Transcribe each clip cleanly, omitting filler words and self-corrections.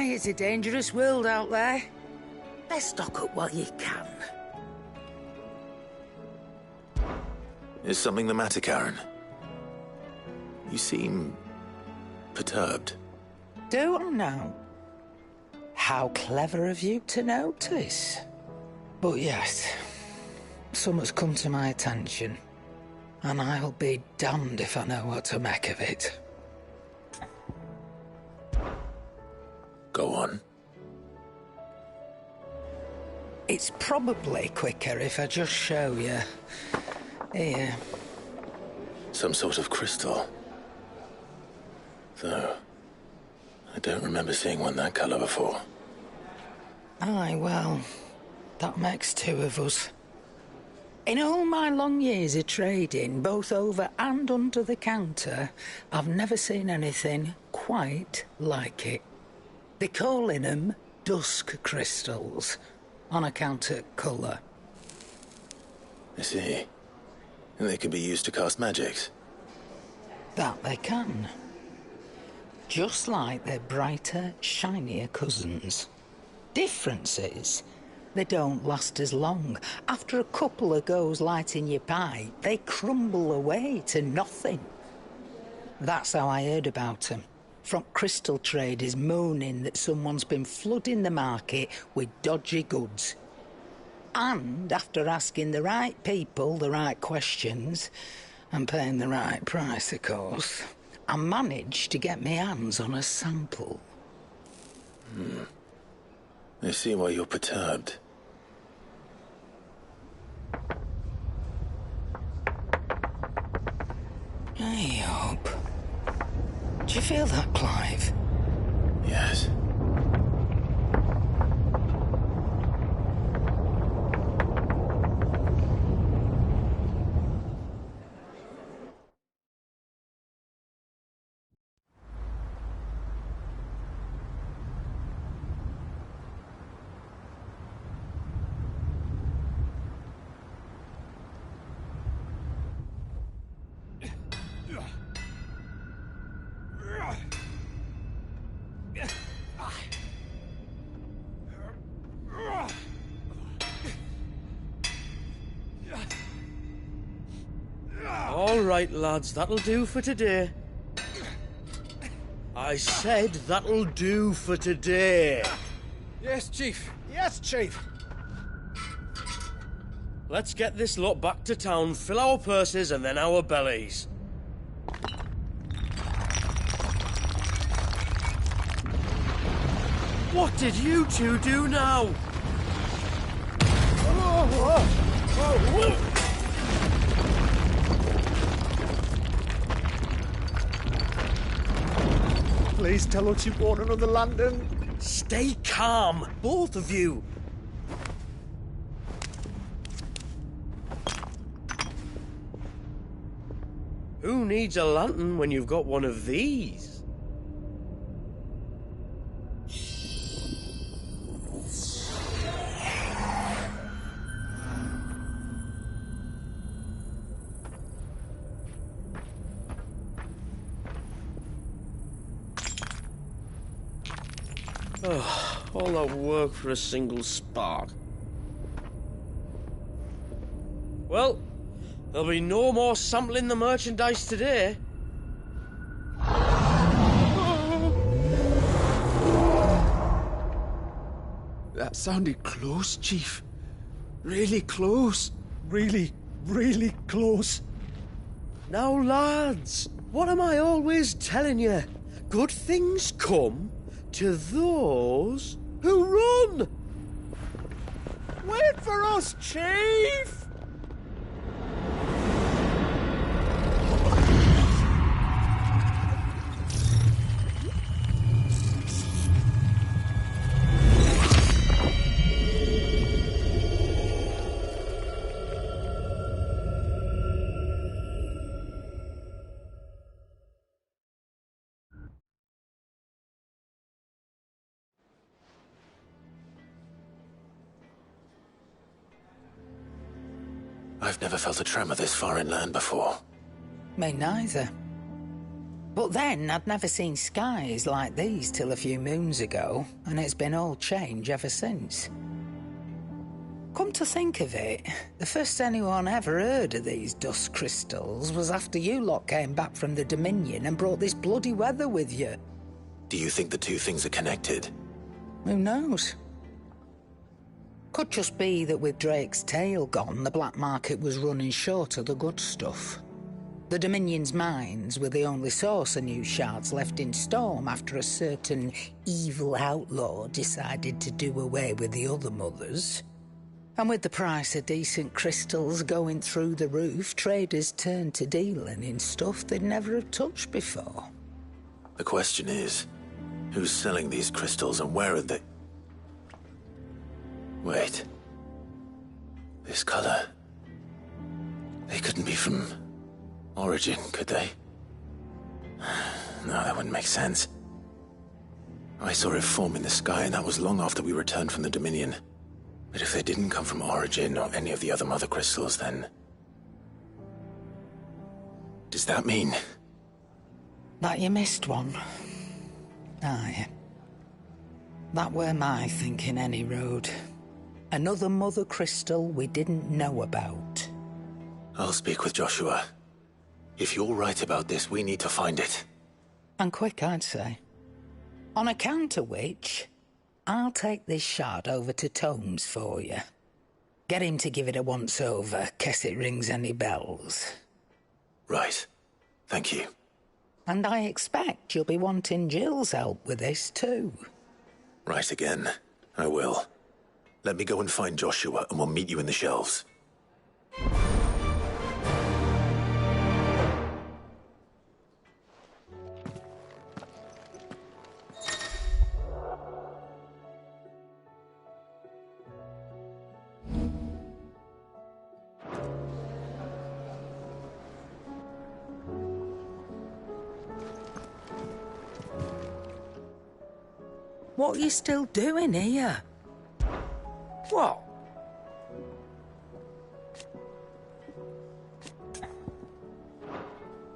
Aye, it's a dangerous world out there. Best stock up while you can. Is something the matter, Karen? You seem perturbed. Don't know. How clever of you to notice. But yes, something's come to my attention, and I'll be damned if I know what to make of it. Go on. It's probably quicker if I just show you. Here. Some sort of crystal. Though, I don't remember seeing one that colour before. Aye, well, that makes two of us. In all my long years of trading, both over and under the counter, I've never seen anything quite like it. They're calling them dusk crystals, on account of colour. I see. And they can be used to cast magics. That they can. Just like their brighter, shinier cousins. Difference is, they don't last as long. After a couple of goes lighting your pipe, they crumble away to nothing. That's how I heard about them. From crystal traders moaning that someone's been flooding the market with dodgy goods. And after asking the right people the right questions, and paying the right price, of course, I managed to get my hands on a sample. I see why you're perturbed. I hope. Do you feel that, Clive? Yes. All right, lads, that'll do for today. I said that'll do for today. Yes, Chief. Yes, Chief. Let's get this lot back to town, fill our purses and then our bellies. What did you two do now? Please tell us you bought another lantern. Stay calm, both of you. Who needs a lantern when you've got one of these? Oh, all that work for a single spark. Well, there'll be no more sampling the merchandise today. That sounded close, Chief. Really close. Really, really close. Now, lads, what am I always telling you? Good things come to those who run! Wait for us, Chief! I've never felt a tremor this far inland before. Me neither. But then I'd never seen skies like these till a few moons ago, and it's been all change ever since. Come to think of it, the first anyone ever heard of these dust crystals was after you lot came back from the Dominion and brought this bloody weather with you. Do you think the two things are connected? Who knows? Could just be that with Drake's tail gone, the black market was running short of the good stuff. The Dominion's mines were the only source of new shards left in Storm after a certain evil outlaw decided to do away with the other mothers. And with the price of decent crystals going through the roof, traders turned to dealing in stuff they'd never have touched before. The question is, who's selling these crystals and where are they? Wait. This color. They couldn't be from Origin, could they? No, that wouldn't make sense. I saw it form in the sky, and that was long after we returned from the Dominion. But if they didn't come from Origin or any of the other mother crystals, then... does that mean... that you missed one? Aye. That were my thinking, any road. Another mother crystal we didn't know about. I'll speak with Joshua. If you're right about this, we need to find it. And quick, I'd say. On account of which, I'll take this shard over to Tomes for you. Get him to give it a once-over, case it rings any bells. Right. Thank you. And I expect you'll be wanting Jill's help with this, too. Right again. I will. Let me go and find Joshua, and we'll meet you in the shelves. What are you still doing here? What?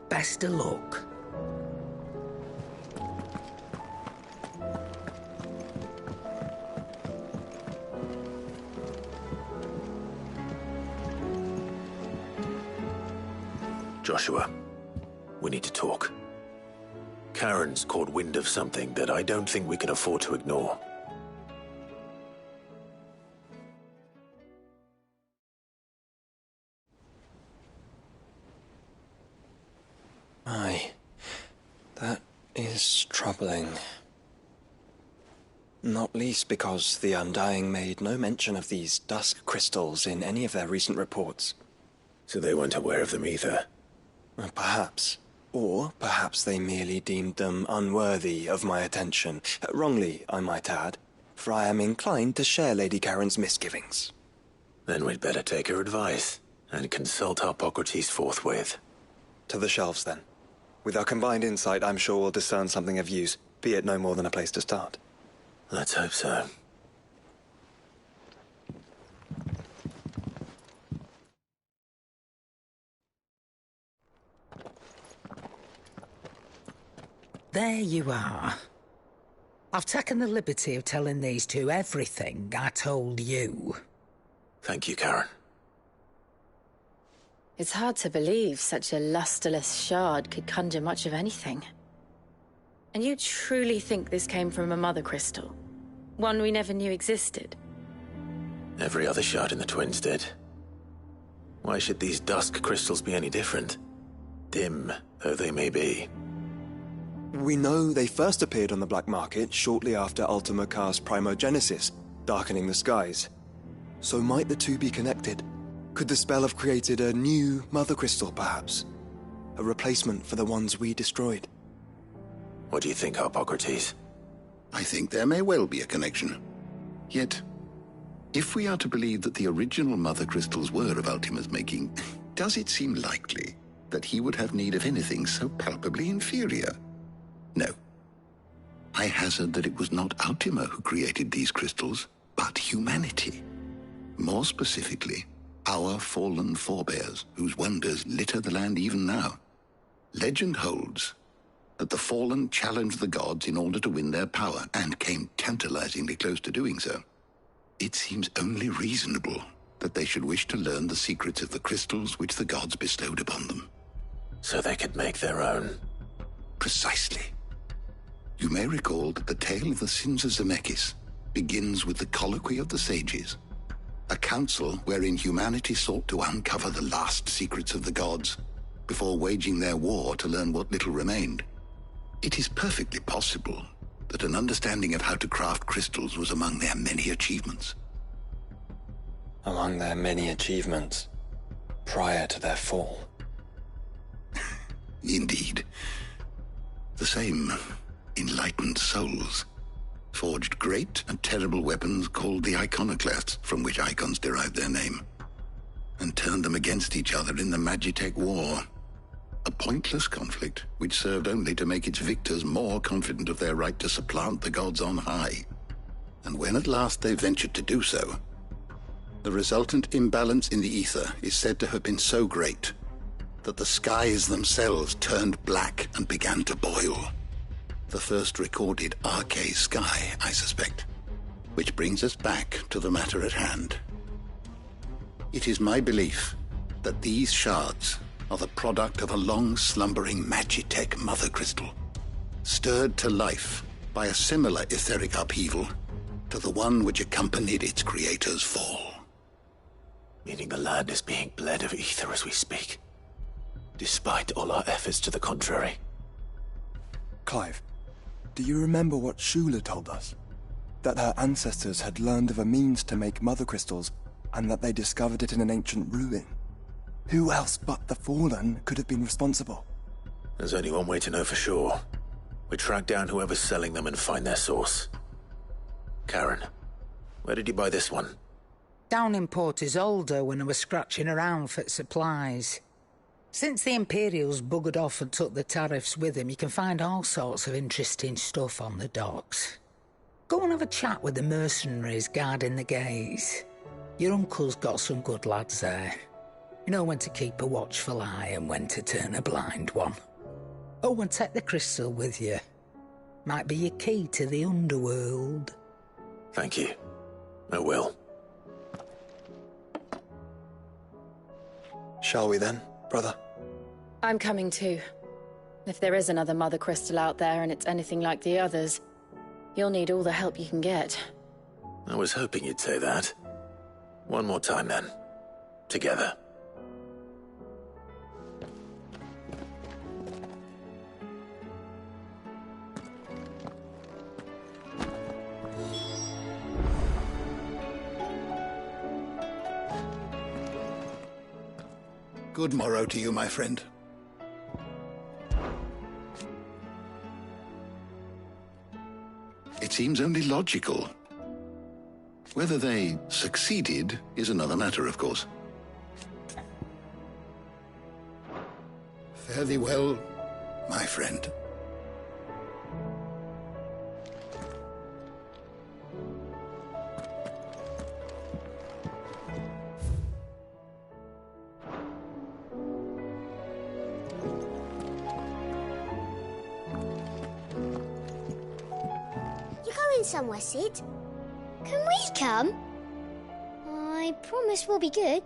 Best of luck. Joshua, we need to talk. Karen's caught wind of something that I don't think we can afford to ignore. Aye, that is troubling. Not least because the Undying made no mention of these dusk crystals in any of their recent reports. So they weren't aware of them either. Perhaps. Or perhaps they merely deemed them unworthy of my attention. Wrongly, I might add, for I am inclined to share Lady Karen's misgivings. Then we'd better take her advice and consult Hippocrates forthwith. To the shelves, then. With our combined insight, I'm sure we'll discern something of use, be it no more than a place to start. Let's hope so. There you are. I've taken the liberty of telling these two everything I told you. Thank you, Karen. It's hard to believe such a lusterless shard could conjure much of anything. And you truly think this came from a mother crystal? One we never knew existed? Every other shard in the Twins did. Why should these dusk crystals be any different? Dim though they may be. We know they first appeared on the black market shortly after Ultima cast Primogenesis, darkening the skies. So might the two be connected? Could the spell have created a new mother crystal, perhaps? A replacement for the ones we destroyed? What do you think, Hippocrates? I think there may well be a connection. Yet, if we are to believe that the original mother crystals were of Ultima's making, does it seem likely that he would have need of anything so palpably inferior? No. I hazard that it was not Ultima who created these crystals, but humanity. More specifically, our fallen forebears, whose wonders litter the land even now. Legend holds that the Fallen challenged the gods in order to win their power, and came tantalizingly close to doing so. It seems only reasonable that they should wish to learn the secrets of the crystals which the gods bestowed upon them. So they could make their own. Precisely. You may recall that the tale of the sins of Zemeckis begins with the colloquy of the sages, a council wherein humanity sought to uncover the last secrets of the gods before waging their war to learn what little remained. It is perfectly possible that an understanding of how to craft crystals was among their many achievements. Among their many achievements, prior to their fall. Indeed. The same enlightened souls forged great and terrible weapons called the iconoclasts, from which icons derived their name, and turned them against each other in the Magitech War. A pointless conflict which served only to make its victors more confident of their right to supplant the gods on high. And when at last they ventured to do so, the resultant imbalance in the ether is said to have been so great that the skies themselves turned black and began to boil. The first recorded Arche sky, I suspect. Which brings us back to the matter at hand. It is my belief that these shards are the product of a long-slumbering Magitech mother crystal, stirred to life by a similar etheric upheaval to the one which accompanied its creator's fall. Meaning the land is being bled of ether as we speak, despite all our efforts to the contrary. Clive, do you remember what Shula told us? That her ancestors had learned of a means to make mother crystals, and that they discovered it in an ancient ruin. Who else but the Fallen could have been responsible? There's only one way to know for sure. We track down whoever's selling them and find their source. Karen, where did you buy this one? Down in Port Isolde when I was scratching around for supplies. Since the Imperials buggered off and took the tariffs with them, you can find all sorts of interesting stuff on the docks. Go and have a chat with the mercenaries guarding the gates. Your uncle's got some good lads there. You know when to keep a watchful eye and when to turn a blind one. Oh, and take the crystal with you. Might be your key to the underworld. Thank you. I will. Shall we then, brother? I'm coming too. If there is another mother crystal out there and it's anything like the others, you'll need all the help you can get. I was hoping you'd say that. One more time then. Together. Good morrow to you, my friend. It seems only logical. Whether they succeeded is another matter, of course. Fare thee well, my friend. Somewhere, Sid. Can we come? I promise we'll be good.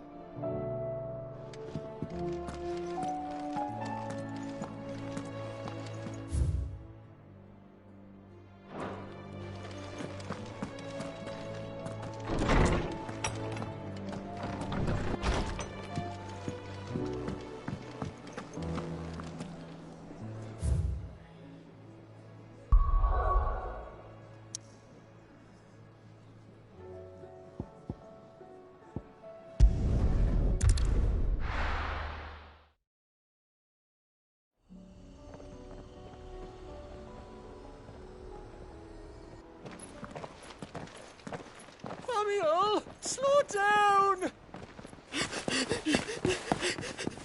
Samuel, slow down!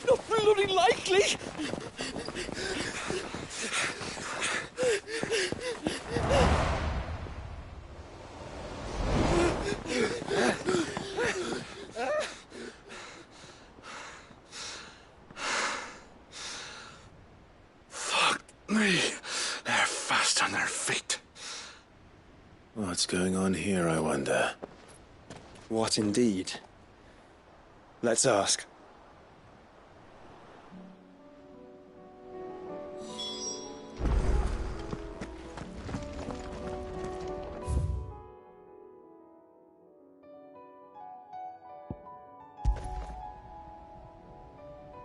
Not bloody likely! Fuck me. What's going on here, I wonder? What indeed? Let's ask.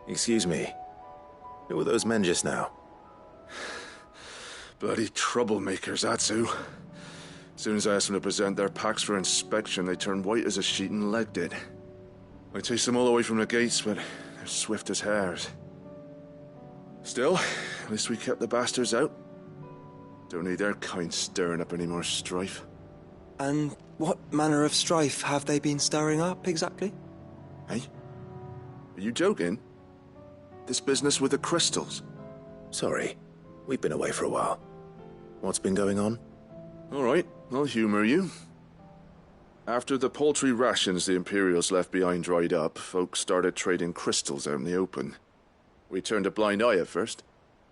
Excuse me. Who were those men just now? Bloody troublemakers, that's who. As soon as I asked them to present their packs for inspection, they turned white as a sheet and legged it. I chased them all away from the gates, but they're swift as hares. Still, at least we kept the bastards out. Don't need their kind stirring up any more strife. And what manner of strife have they been stirring up, exactly? Hey? Are you joking? This business with the crystals? Sorry, we've been away for a while. What's been going on? All right, I'll humor you. After the paltry rations the Imperials left behind dried up, folks started trading crystals out in the open. We turned a blind eye at first.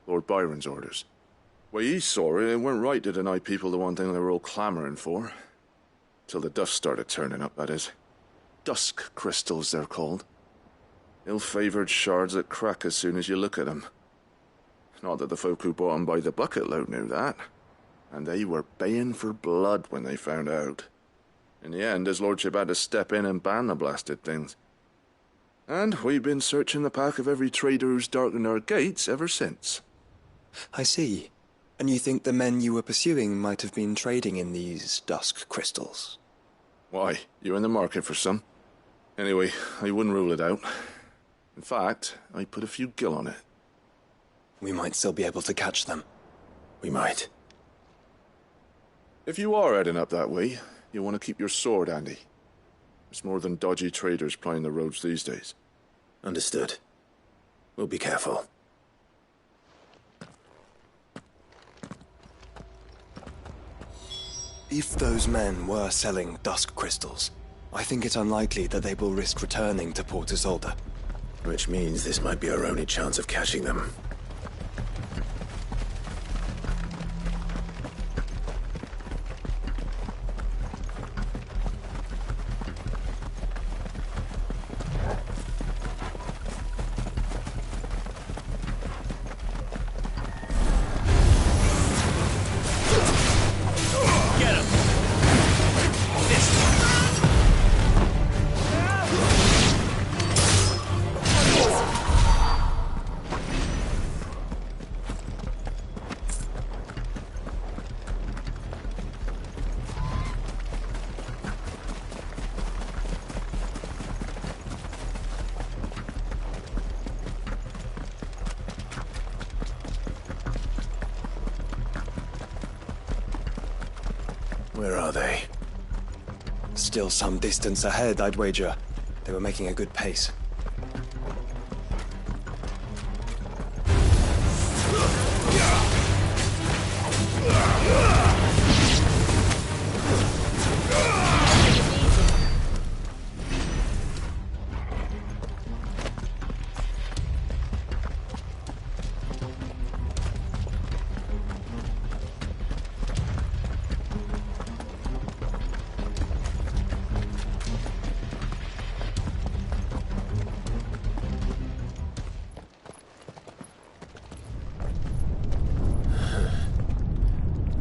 Lord Byron's orders. Way he saw it, it weren't right to deny people the one thing they were all clamoring for. Till the dust started turning up, that is. Dusk crystals, they're called. Ill-favored shards that crack as soon as you look at them. Not that the folk who bought them by the bucket load knew that. And they were baying for blood when they found out. In the end, his lordship had to step in and ban the blasted things. And we've been searching the pack of every trader who's darkened our gates ever since. I see. And you think the men you were pursuing might have been trading in these dusk crystals? Why? You in the market for some? Anyway, I wouldn't rule it out. In fact, I put a few gil on it. We might still be able to catch them. We might. If you are heading up that way, you'll want to keep your sword handy. There's more than dodgy traders plying the roads these days. Understood. We'll be careful. If those men were selling dusk crystals, I think it unlikely that they will risk returning to Port Isolde. Which means this might be our only chance of catching them. Where are they? Still some distance ahead, I'd wager. They were making a good pace.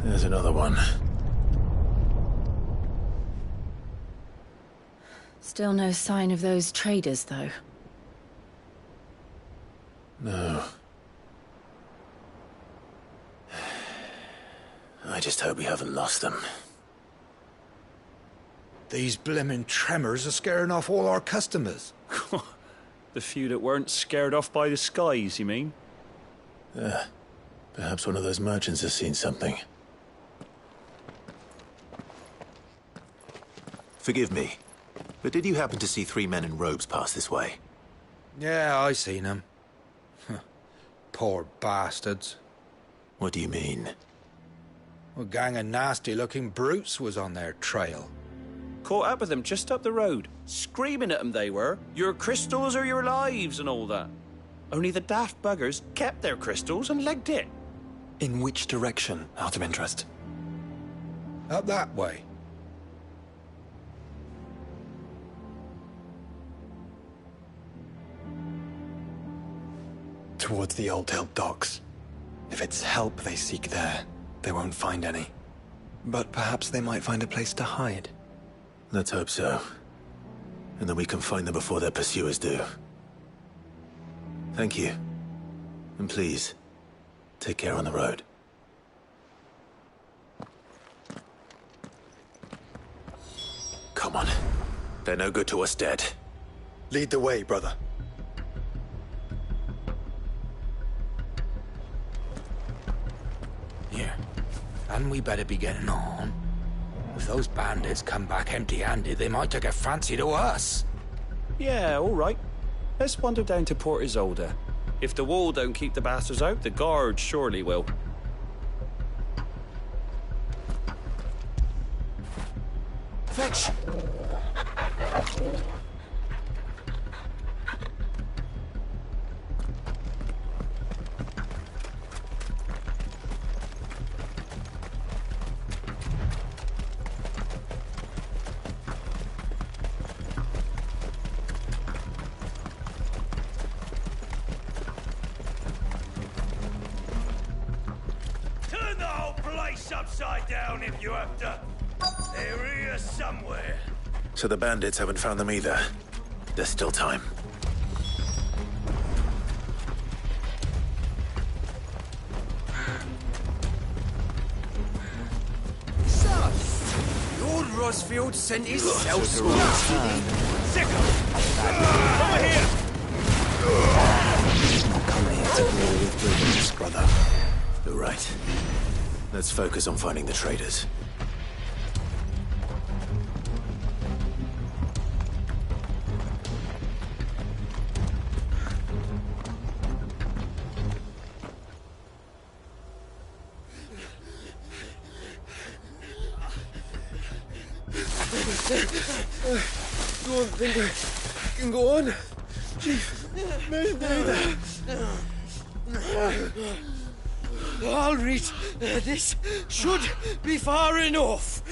There's another one. Still no sign of those traders, though. No. I just hope we haven't lost them. These blimmin' tremors are scaring off all our customers. The few that weren't scared off by the skies, you mean? Perhaps one of those merchants has seen something. Forgive me, but did you happen to see 3 men in robes pass this way? Yeah, I seen them. Poor bastards. What do you mean? A gang of nasty-looking brutes was on their trail. Caught up with them just up the road, screaming at them they were, "Your crystals are your lives," and all that. Only the daft buggers kept their crystals and legged it. In which direction, out of interest? Up that way. Towards the Old Hill docks. If it's help they seek there, they won't find any. But perhaps they might find a place to hide. Let's hope so. And that we can find them before their pursuers do. Thank you. And please, take care on the road. Come on. They're no good to us dead. Lead the way, brother. Here. And we better be getting on. If those bandits come back empty-handed, they might take a fancy to us. Yeah, all right. Let's wander down to Port Isolde. If the wall don't keep the bastards out, the guards surely will. Fetch! Turn the whole place upside down if you have to. They're here somewhere. So the bandits haven't found them either. There's still time. Lord Rosfield sent his sellsword. Over here! Come here to war with brigands, brother. You're right. Let's focus on finding the traitors. Don't think I can go on. Chief, maybe. I'll reach. This should be far enough.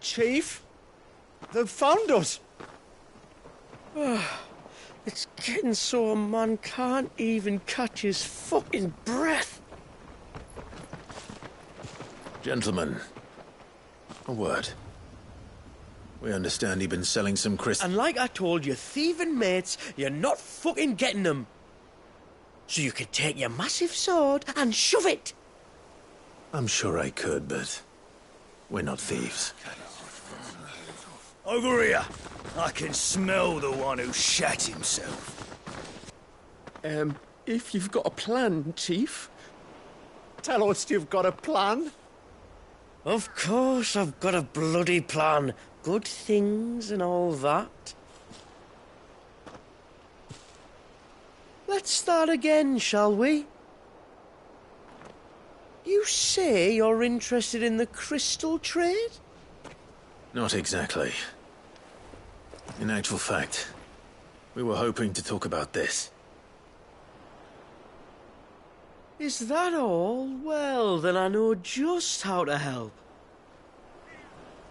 Chief? They've found us. It's getting so a man can't even catch his fucking breath. Gentlemen, a word. We understand you've been selling some crystals. And like I told your thieving mates, you're not fucking getting them. So you could take your massive sword and shove it. I'm sure I could, but we're not thieves. Over here. I can smell the one who shat himself. If you've got a plan, Chief. Tell us you've got a plan. Of course I've got a bloody plan. Good things and all that. Let's start again, shall we? You say you're interested in the crystal trade? Not exactly. In actual fact, we were hoping to talk about this. Is that all? Well, then I know just how to help.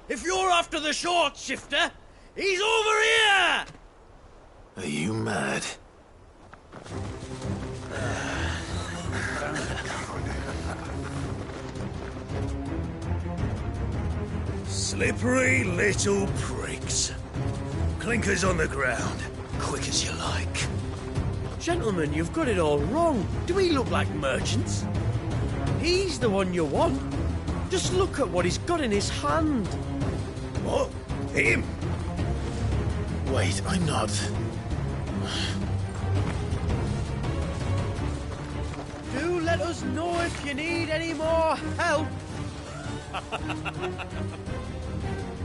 If you're after the short shifter, he's over here! Are you mad? Slippery little pricks. Clinkers on the ground, quick as you like. Gentlemen, you've got it all wrong. Do we look like merchants? He's the one you want. Just look at what he's got in his hand. What? Him? Wait, I'm not. Do let us know if you need any more help.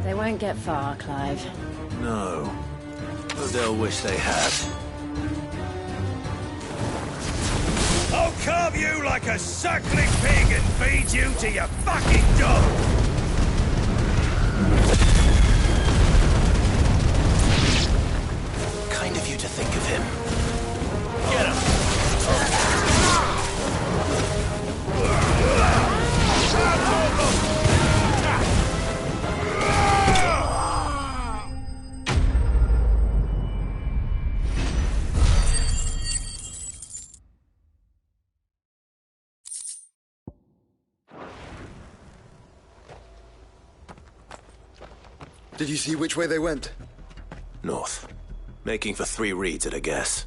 They won't get far, Clive. No. But they'll wish they had. I'll carve you like a suckling pig and feed you to your fucking dog! Did you see which way they went? North. Making for 3 reeds at a guess.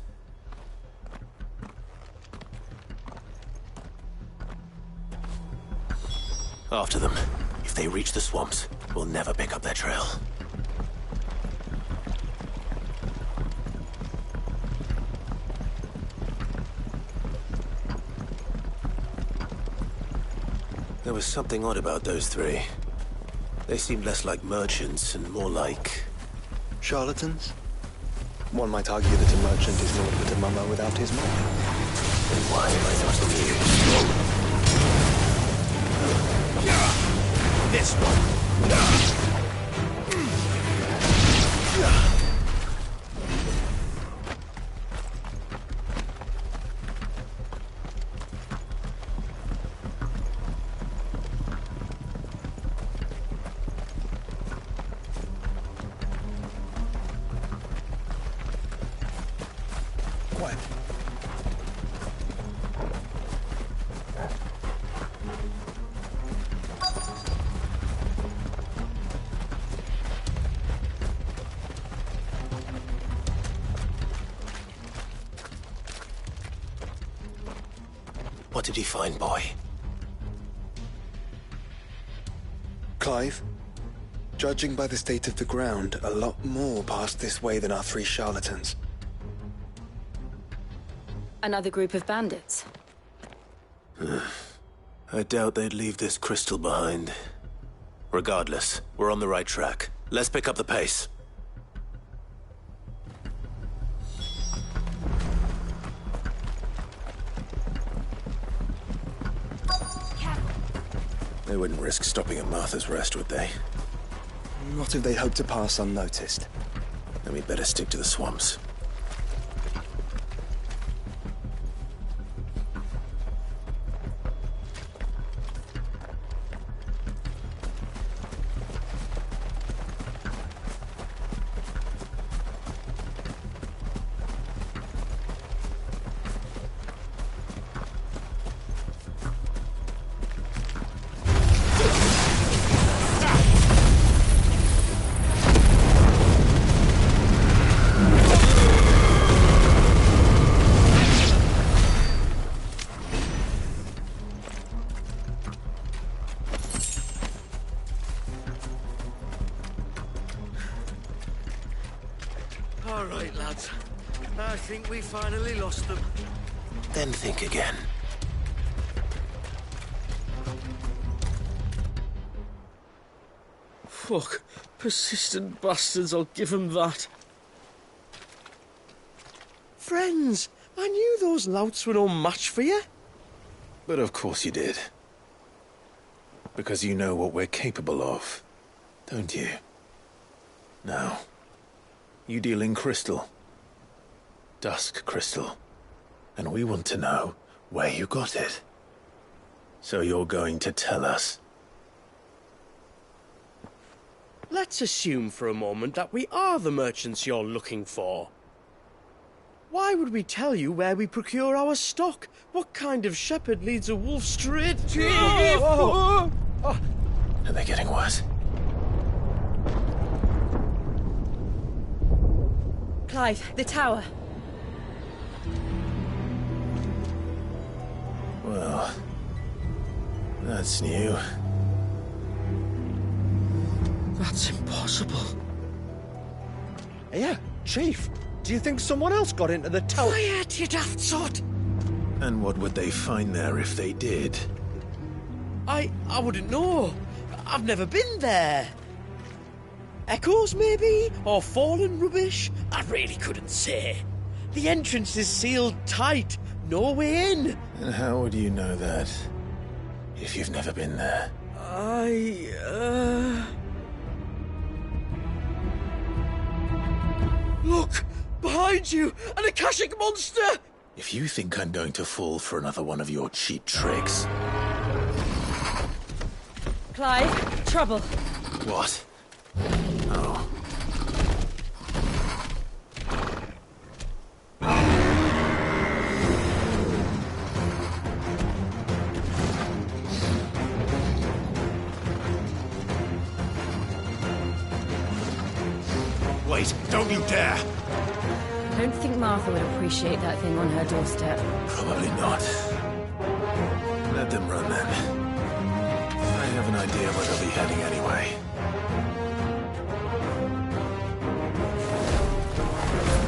After them. If they reach the swamps, we'll never pick up their trail. There was something odd about those 3. They seemed less like merchants and more like... Charlatans? One might argue that a merchant is naught but a mummer without his money. Then why am I not amused? This one. Quiet. What did he find, boy? Clive, judging by the state of the ground, a lot more passed this way than our 3 charlatans. Another group of bandits. I doubt they'd leave this crystal behind. Regardless, we're on the right track. Let's pick up the pace. They wouldn't risk stopping at Martha's Rest, would they? Not if they hope to pass unnoticed. Then we'd better stick to the swamps. All right, lads. I think we finally lost them. Then think again. Fuck. Persistent bastards, I'll give them that. Friends, I knew those louts were no match for you. But of course you did. Because you know what we're capable of, don't you? Now, you deal in crystal. Dusk crystal. And we want to know where you got it. So you're going to tell us. Let's assume for a moment that we are the merchants you're looking for. Why would we tell you where we procure our stock? What kind of shepherd leads a wolf straight to... Are they getting worse? Clive, the tower. Well, that's new. That's impossible. Yeah, Chief. Do you think someone else got into the tower? Quiet, you daft sot! And what would they find there if they did? I wouldn't know. I've never been there. Echoes, maybe? Or fallen rubbish? I really couldn't say. The entrance is sealed tight. No way in. And how would you know that? If you've never been there? Look! Behind you! An Akashic monster! If you think I'm going to fall for another one of your cheap tricks... Clive, trouble. What? Oh. Wait, don't you dare! I don't think Martha would appreciate that thing on her doorstep. Probably not. Let them run then. I have an idea where they'll be heading anyway.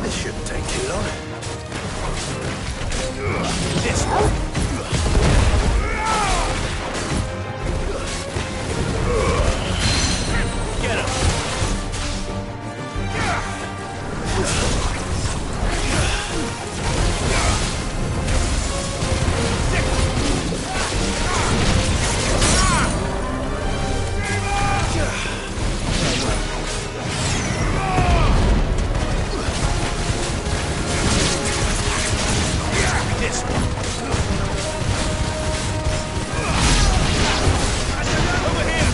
This shouldn't take too long. This one. Get him! This one. Over here.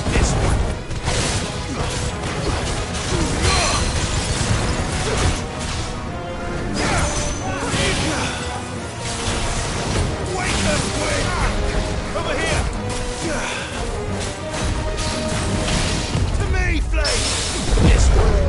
This one. Wait this way. Over here. To me, Flame. This one.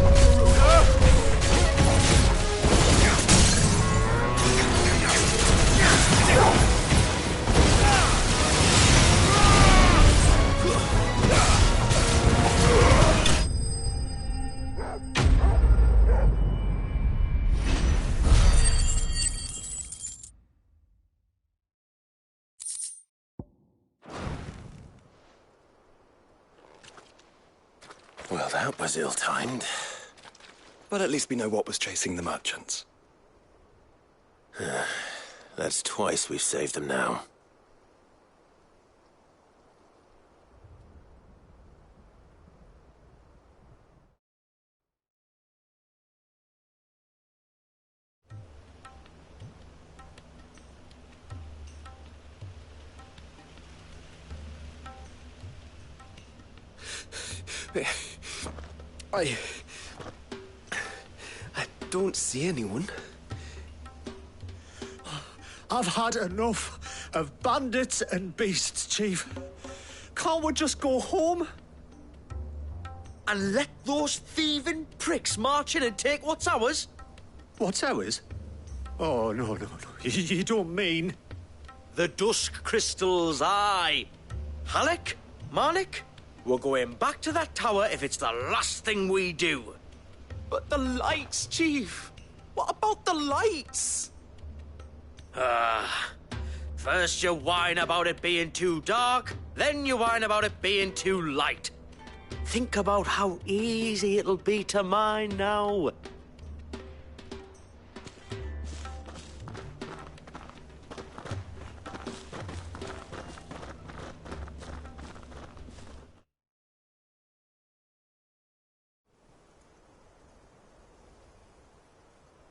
Well, that was ill-timed. But at least we know what was chasing the merchants. That's twice we've saved them now. I don't see anyone. I've had enough of bandits and beasts, Chief. Can't we just go home? And let those thieving pricks march in and take what's ours? What's ours? Oh, no. You don't mean... The dusk crystals, aye. Halleck, Marnik, we're going back to that tower if it's the last thing we do. But the lights, Chief. What about the lights? First you whine about it being too dark, then you whine about it being too light. Think about how easy it'll be to mine now.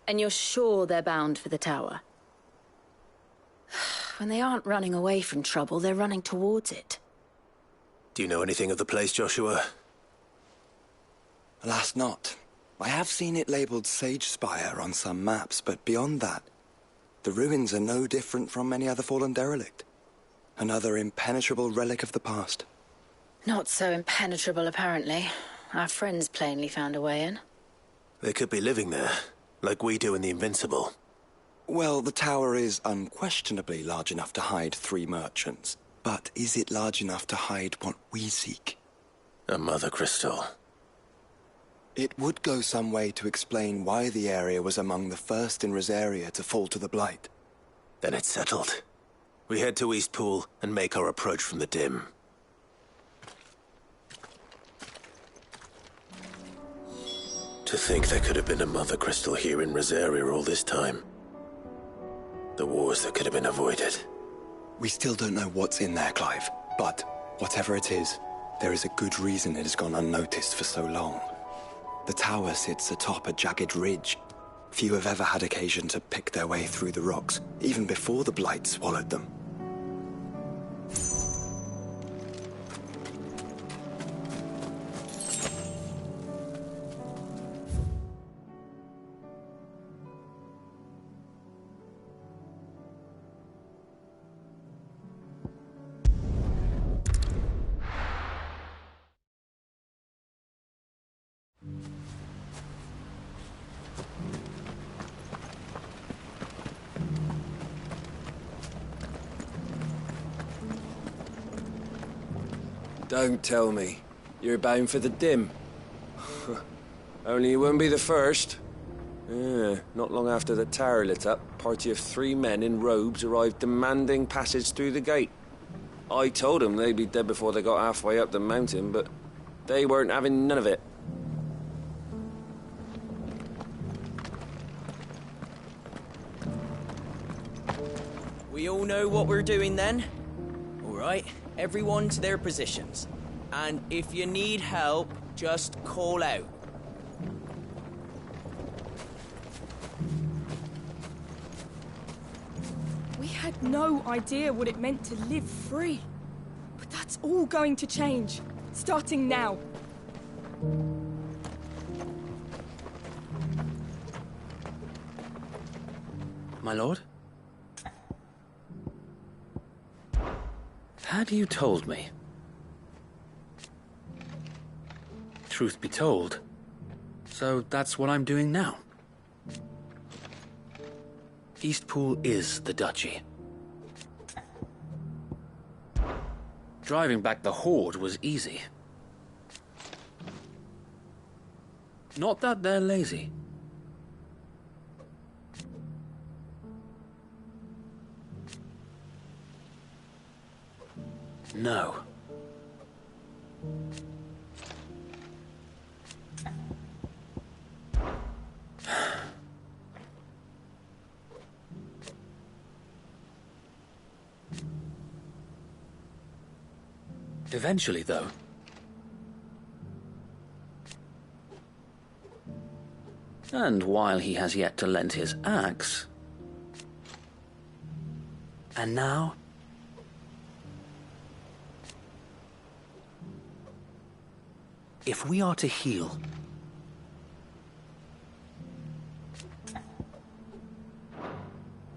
And you're sure they're bound for the tower? When they aren't running away from trouble, they're running towards it. Do you know anything of the place, Joshua? Alas, not. I have seen it labelled Sage Spire on some maps, but beyond that, the ruins are no different from any other fallen derelict. Another impenetrable relic of the past. Not so impenetrable, apparently. Our friends plainly found a way in. They could be living there, like we do in the Invincible. Well, the tower is unquestionably large enough to hide 3 merchants. But is it large enough to hide what we seek? A mother crystal. It would go some way to explain why the area was among the first in Rosaria to fall to the Blight. Then it's settled. We head to Eastpool and make our approach from the dim. To think there could have been a mother crystal here in Rosaria all this time. The wars that could have been avoided. We still don't know what's in there, Clive. But whatever it is, there is a good reason it has gone unnoticed for so long. The tower sits atop a jagged ridge. Few have ever had occasion to pick their way through the rocks, even before the Blight swallowed them. Don't tell me. You're bound for the dim. Only you wouldn't be the first. Not long after the tower lit up, a party of 3 men in robes arrived demanding passage through the gate. I told them they'd be dead before they got halfway up the mountain, but they weren't having none of it. We all know what we're doing then? Alright, everyone to their positions. And if you need help, just call out. We had no idea what it meant to live free. But that's all going to change, starting now. My lord? Had you told me? Truth be told, so that's what I'm doing now. Eastpool is the duchy. Driving back the Horde was easy. Not that they're lazy. No. Eventually, though. And while he has yet to lend his axe... And now... If we are to heal...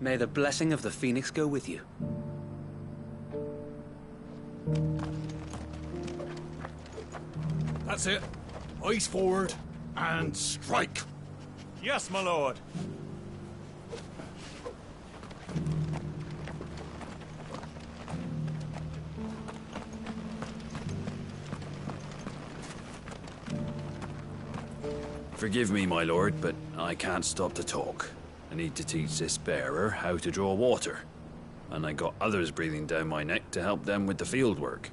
May the blessing of the Phoenix go with you. That's it. Eyes forward and strike. Yes, my lord. Forgive me, my lord, but I can't stop to talk. I need to teach this bearer how to draw water. And I got others breathing down my neck to help them with the field work.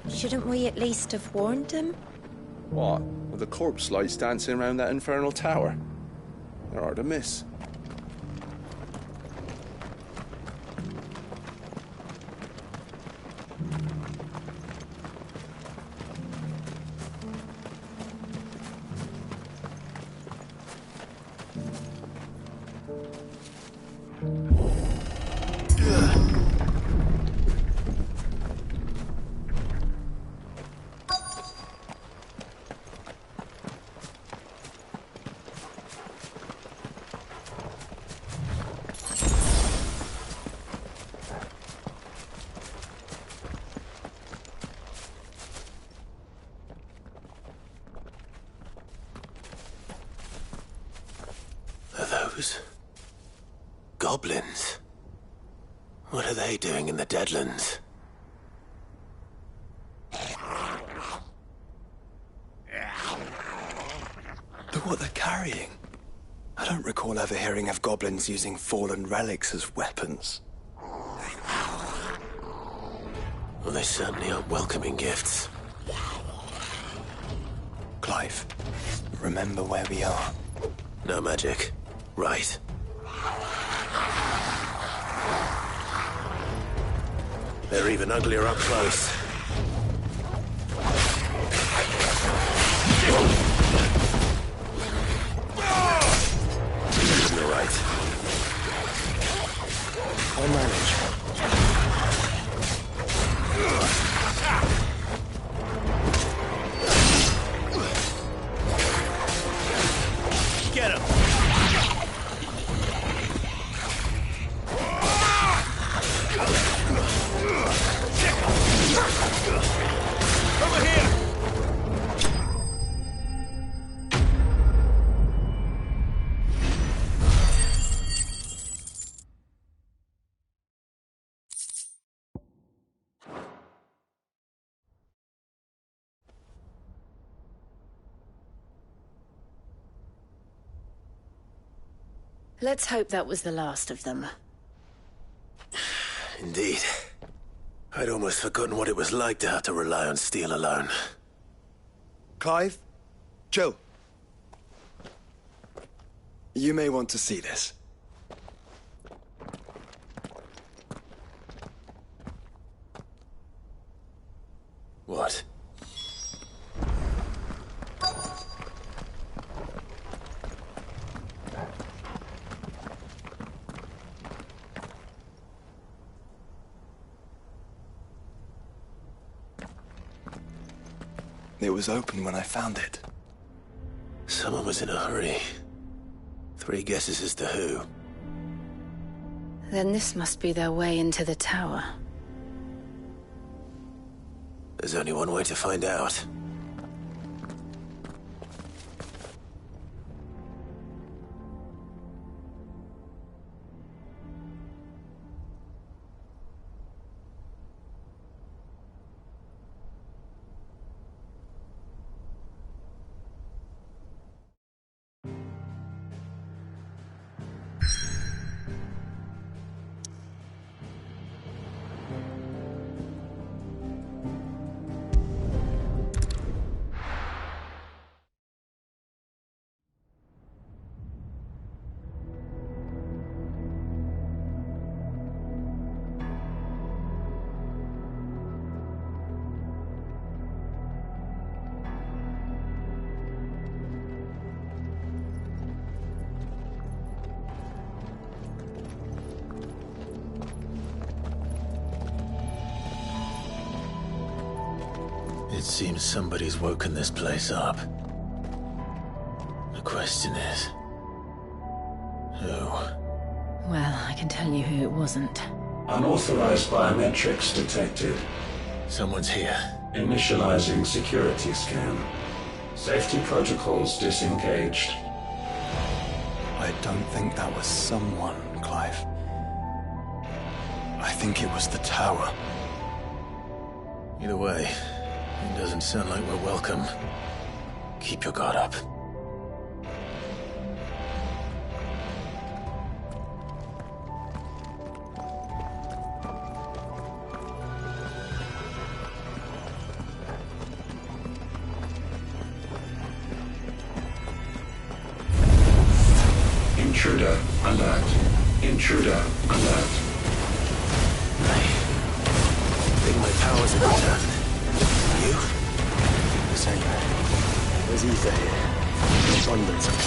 Shouldn't we at least have warned him? What? With the corpse lights dancing around that infernal tower? They're hard to miss. Goblins? What are they doing in the Deadlands? Look what they're carrying. I don't recall ever hearing of goblins using fallen relics as weapons. Well, they certainly aren't welcoming gifts. Clive, remember where we are. No magic. Right. They're even uglier up close. You're right. I'll manage. Get him! Over here! Let's hope that was the last of them. Indeed. I'd almost forgotten what it was like to have to rely on steel alone. Clive, chill. You may want to see this. What? It was open when I found it. Someone was in a hurry. 3 guesses as to who. Then this must be their way into the tower. There's only one way to find out. It seems somebody's woken this place up. The question is... who? Well, I can tell you who it wasn't. Unauthorized biometrics detected. Someone's here. Initializing security scan. Safety protocols disengaged. I don't think that was someone, Clive. I think it was the tower. Either way, it doesn't sound like we're welcome. Keep your guard up. Intruder alert. Intruder alert. I think my powers have returned. You? The same. There's ether here. Abundance of it.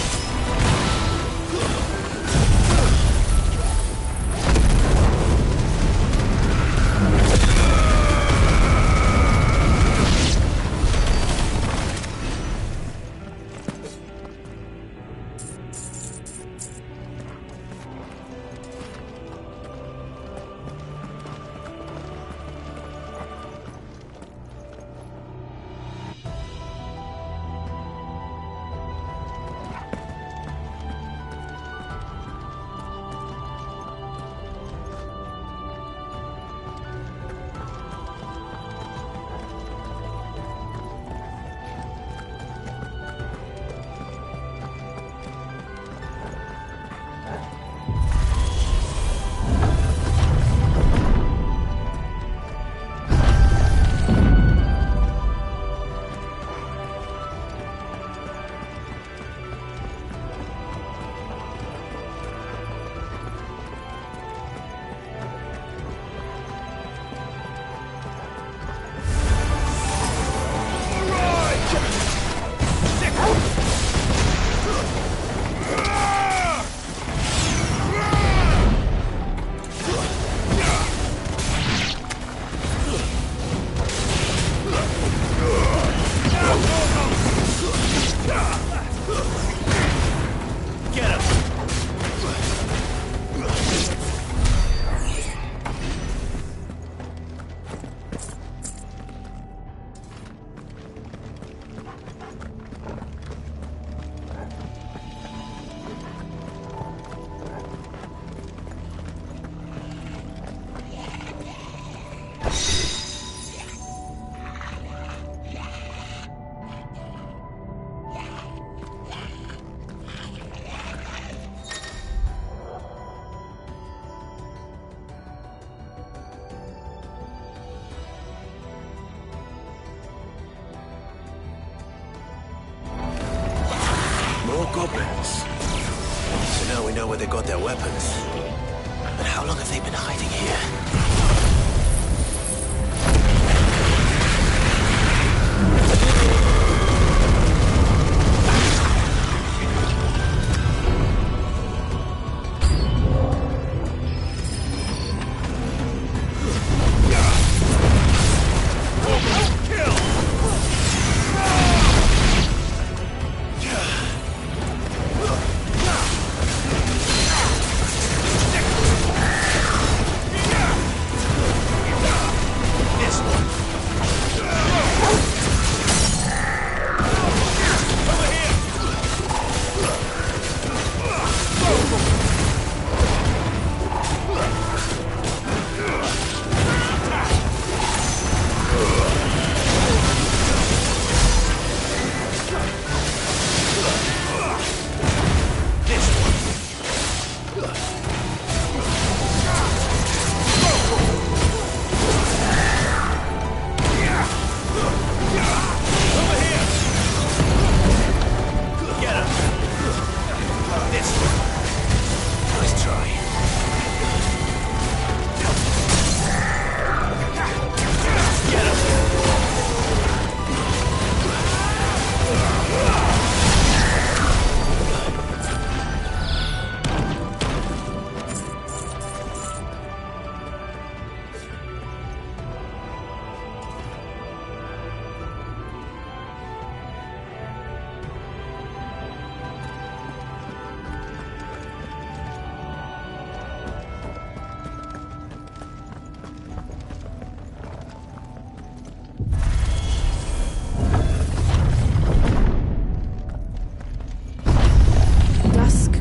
More goblins. So now we know where they got their weapons. But how long have they been hiding here?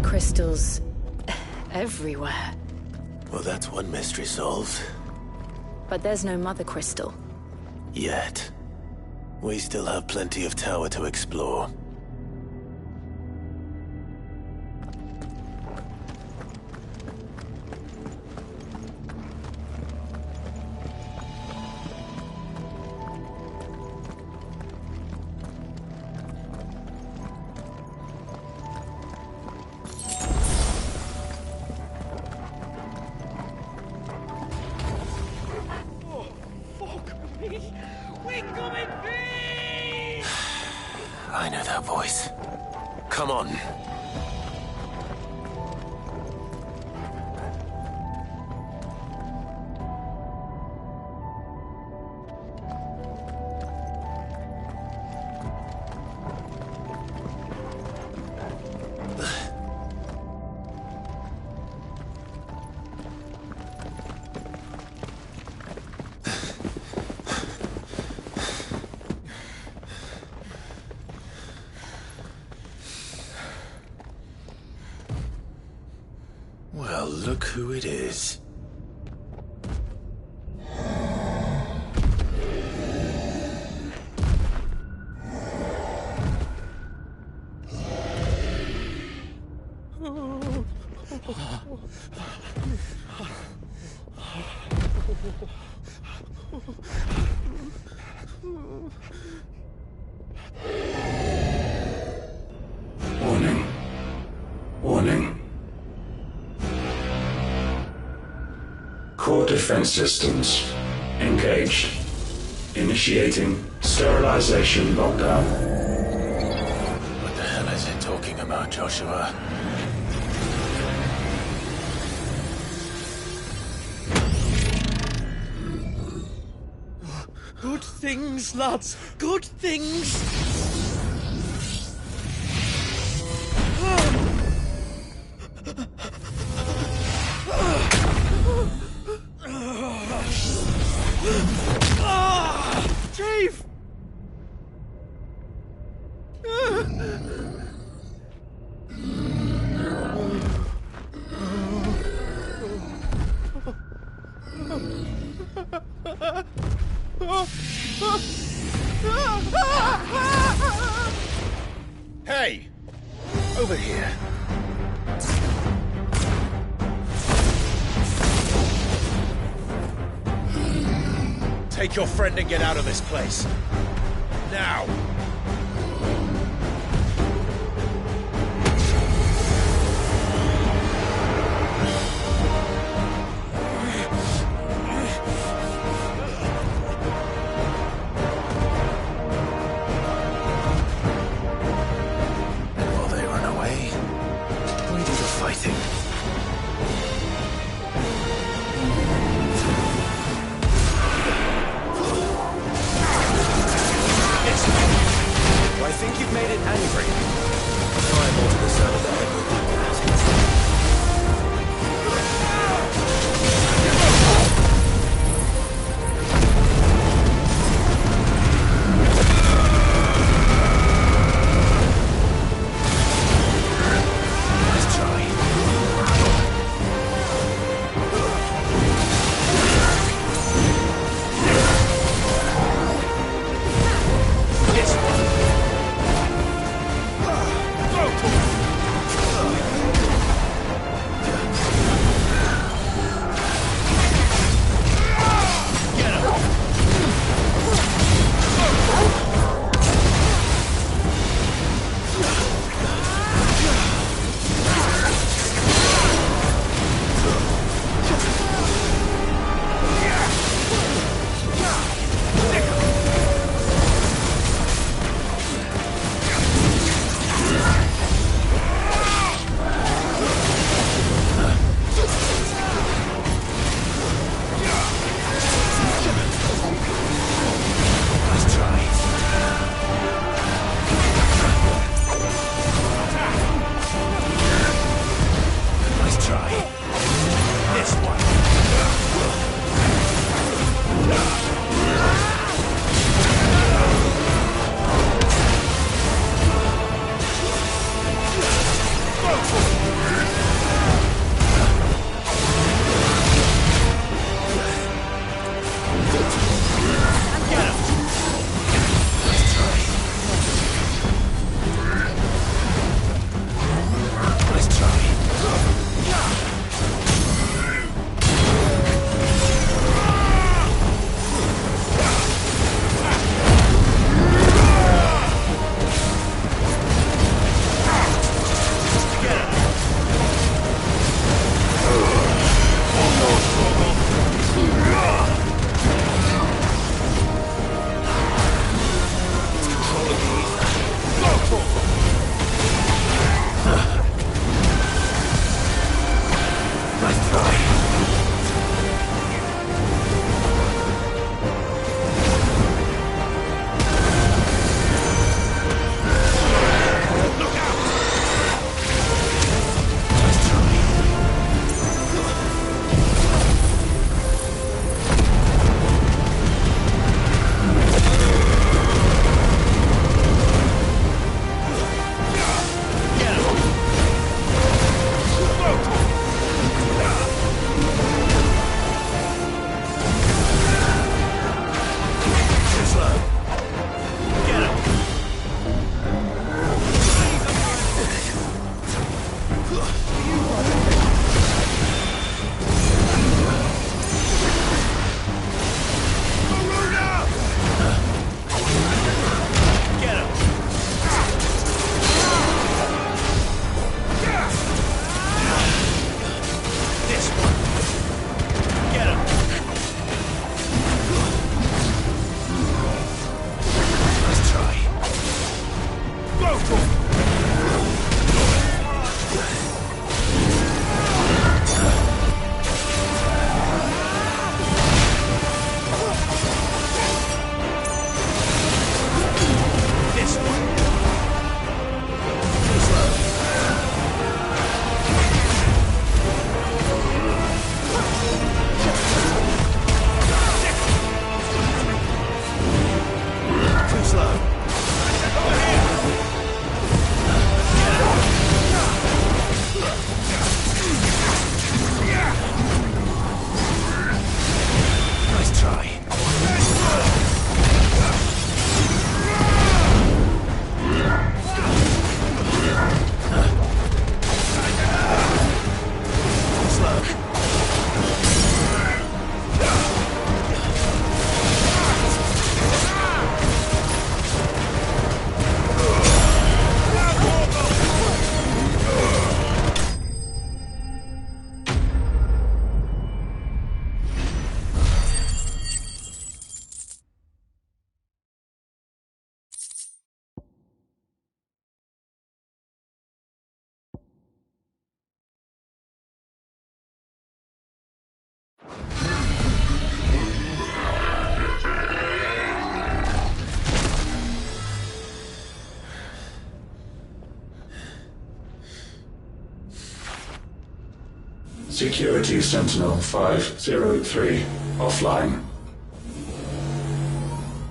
Crystals everywhere. Well, that's one mystery solved. But there's no mother crystal. Yet. We still have plenty of tower to explore. I know that voice. Come on. Well, look who it is. Warning. Warning. Core defense systems engaged. Initiating sterilization lockdown. What the hell is it talking about, Joshua? Good things, lads. Good things. Chief! Hey! Over here. Take your friend and get out of this place. Now! Security Sentinel 503 offline.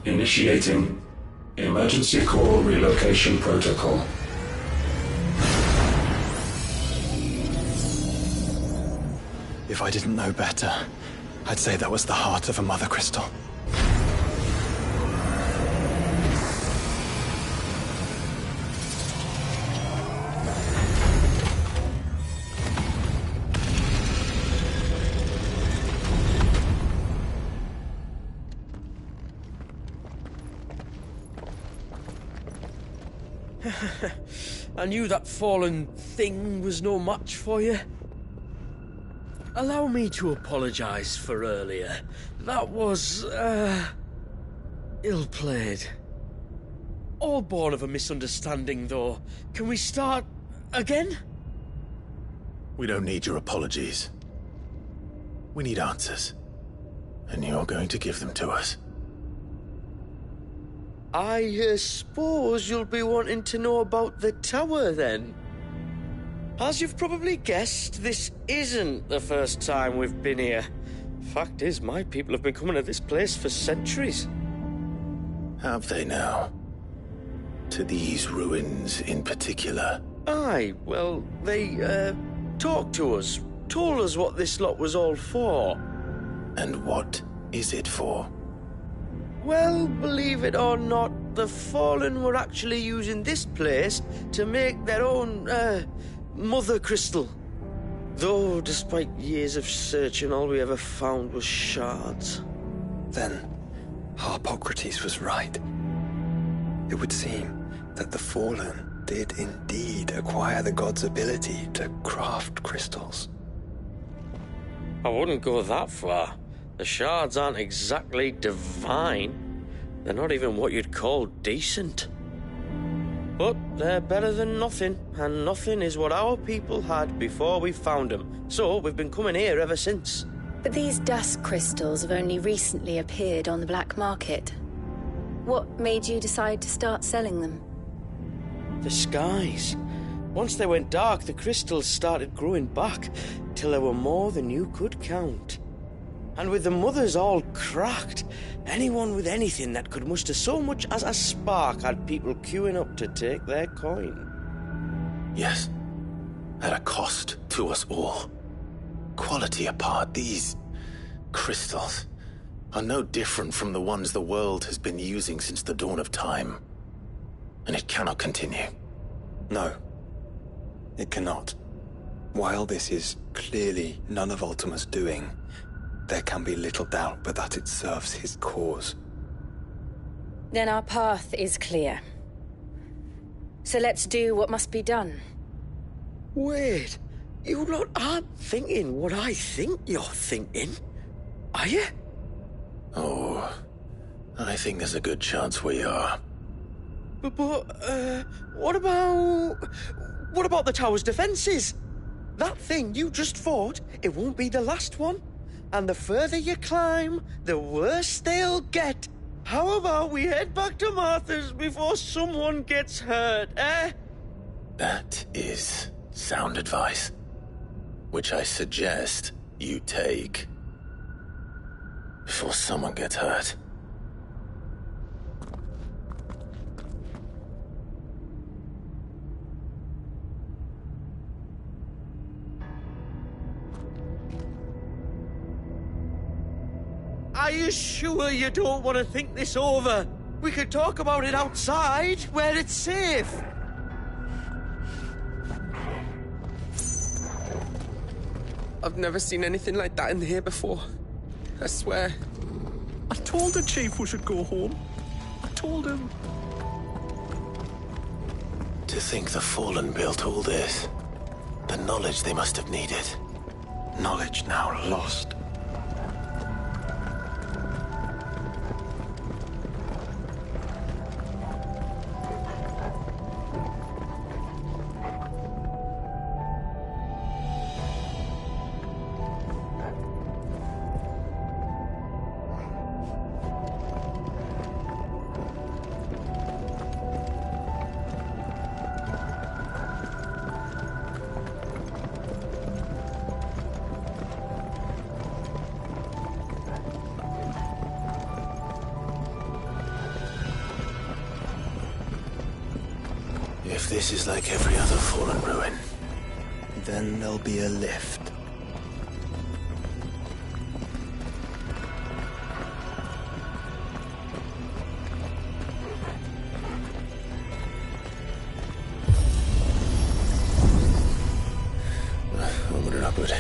Initiating Emergency Call Relocation Protocol. If I didn't know better, I'd say that was the heart of a Mother Crystal. I knew that fallen thing was no match for you. Allow me to apologise for earlier. That was, ill-played. All born of a misunderstanding, though. Can we start again? We don't need your apologies. We need answers. And you're going to give them to us. I suppose you'll be wanting to know about the tower, then. As you've probably guessed, this isn't the first time we've been here. Fact is, my people have been coming to this place for centuries. Have they now? To these ruins in particular? Aye, well, they, talked to us, told us what this lot was all for. And what is it for? Well, believe it or not, the Fallen were actually using this place to make their own, mother crystal. Though, despite years of searching, all we ever found was shards. Then, Harpocrates was right. It would seem that the Fallen did indeed acquire the god's ability to craft crystals. I wouldn't go that far. The shards aren't exactly divine. They're not even what you'd call decent. But they're better than nothing, and nothing is what our people had before we found them. So we've been coming here ever since. But these dusk crystals have only recently appeared on the black market. What made you decide to start selling them? The skies. Once they went dark, the crystals started growing back, till there were more than you could count. And with the mothers all cracked, anyone with anything that could muster so much as a spark had people queuing up to take their coin. Yes, at a cost to us all. Quality apart, these crystals are no different from the ones the world has been using since the dawn of time. And it cannot continue. No, it cannot. While this is clearly none of Ultima's doing, there can be little doubt but that it serves his cause. Then our path is clear. So let's do what must be done. Wait, you lot aren't thinking what I think you're thinking, are you? Oh, I think there's a good chance we are. But what about the tower's defenses? That thing you just fought, it won't be the last one. And the further you climb, the worse they'll get. How about we head back to Martha's before someone gets hurt, eh? That is sound advice, which I suggest you take before someone gets hurt. Are you sure you don't want to think this over? We could talk about it outside, where it's safe. I've never seen anything like that in here before. I swear. I told the Chief we should go home. I told him. To think the Fallen built all this. The knowledge they must have needed. Knowledge now lost. If this is like every other fallen ruin, then there'll be a lift. Open it upward.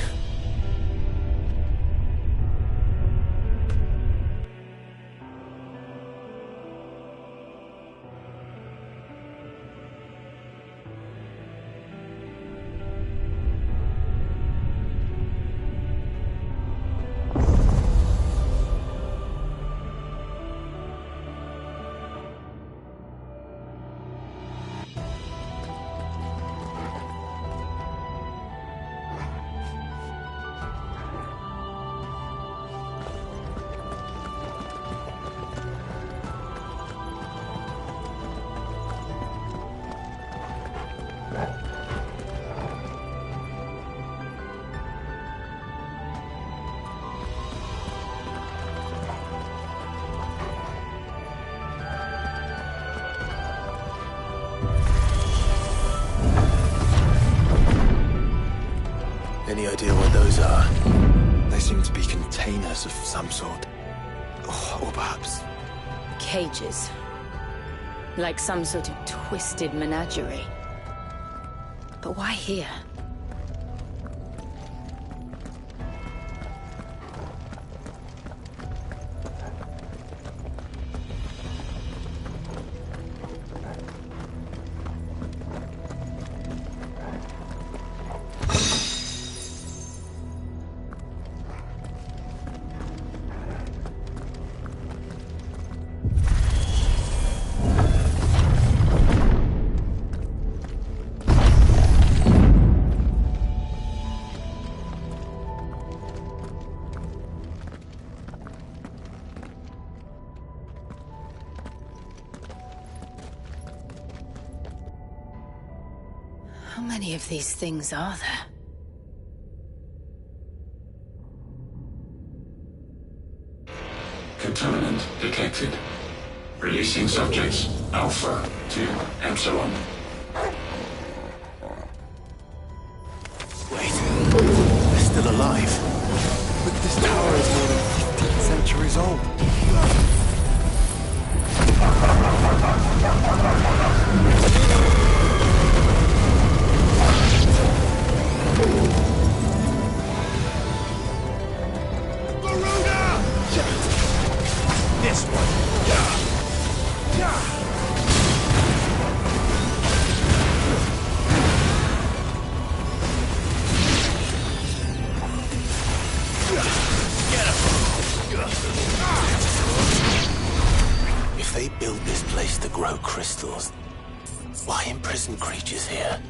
Any idea what those are? They seem to be containers of some sort. Or perhaps... cages. Like some sort of twisted menagerie. But why here? How many of these things are there? Contaminant detected. Releasing subjects Alpha to Epsilon. Wait, they're still alive. But this tower is more than 15 centuries old. This one. If they build this place to grow crystals, why imprison creatures here?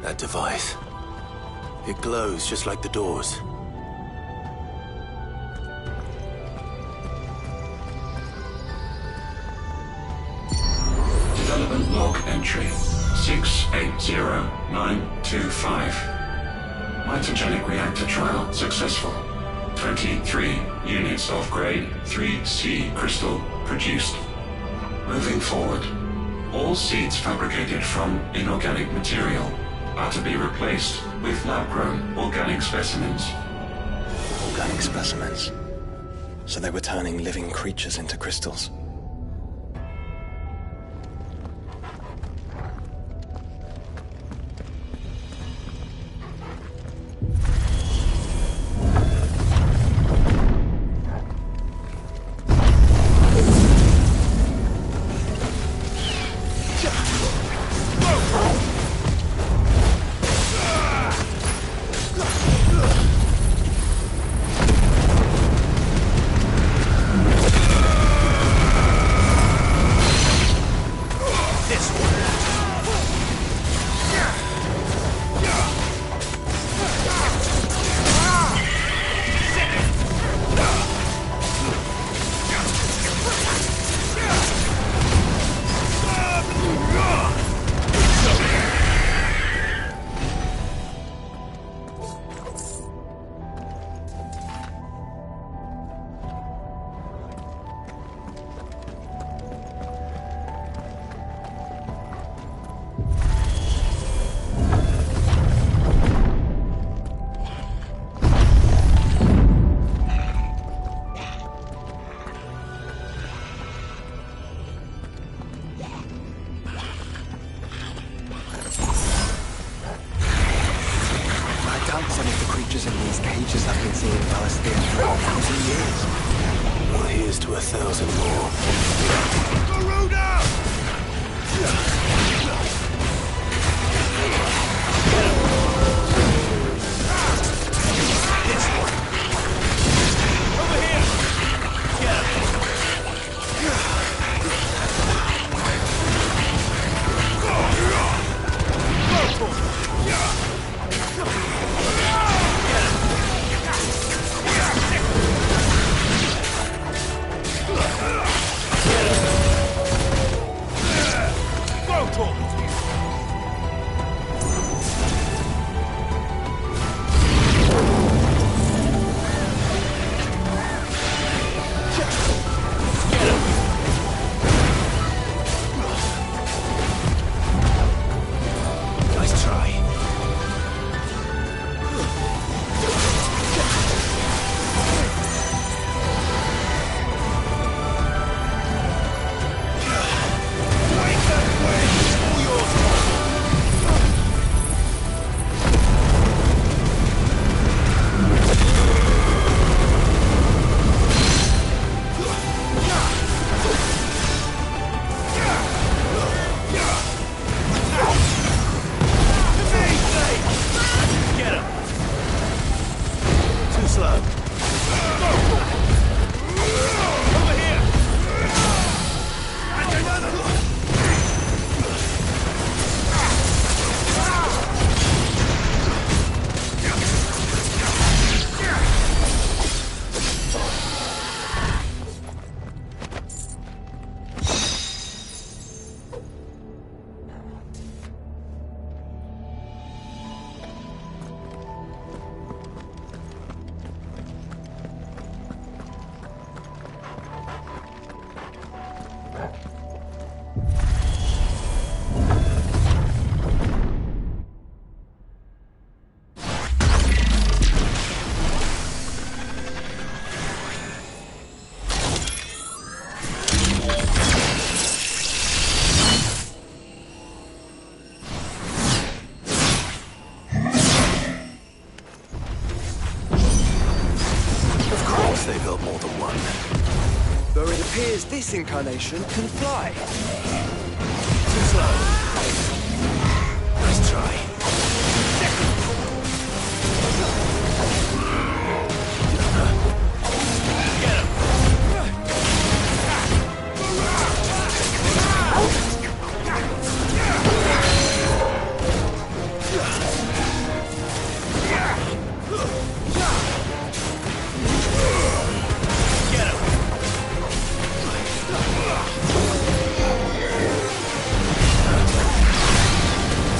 That device. It glows just like the doors. Development log entry 680925. Mitogenic reactor trial successful. 23 units of grade 3C crystal produced. Moving forward, all seeds fabricated from inorganic material are to be replaced with lab-grown organic specimens. Organic specimens. So they were turning living creatures into crystals. Well, here's to 1,000 more. one. Though it appears this incarnation can fly. Too slow. Nice try.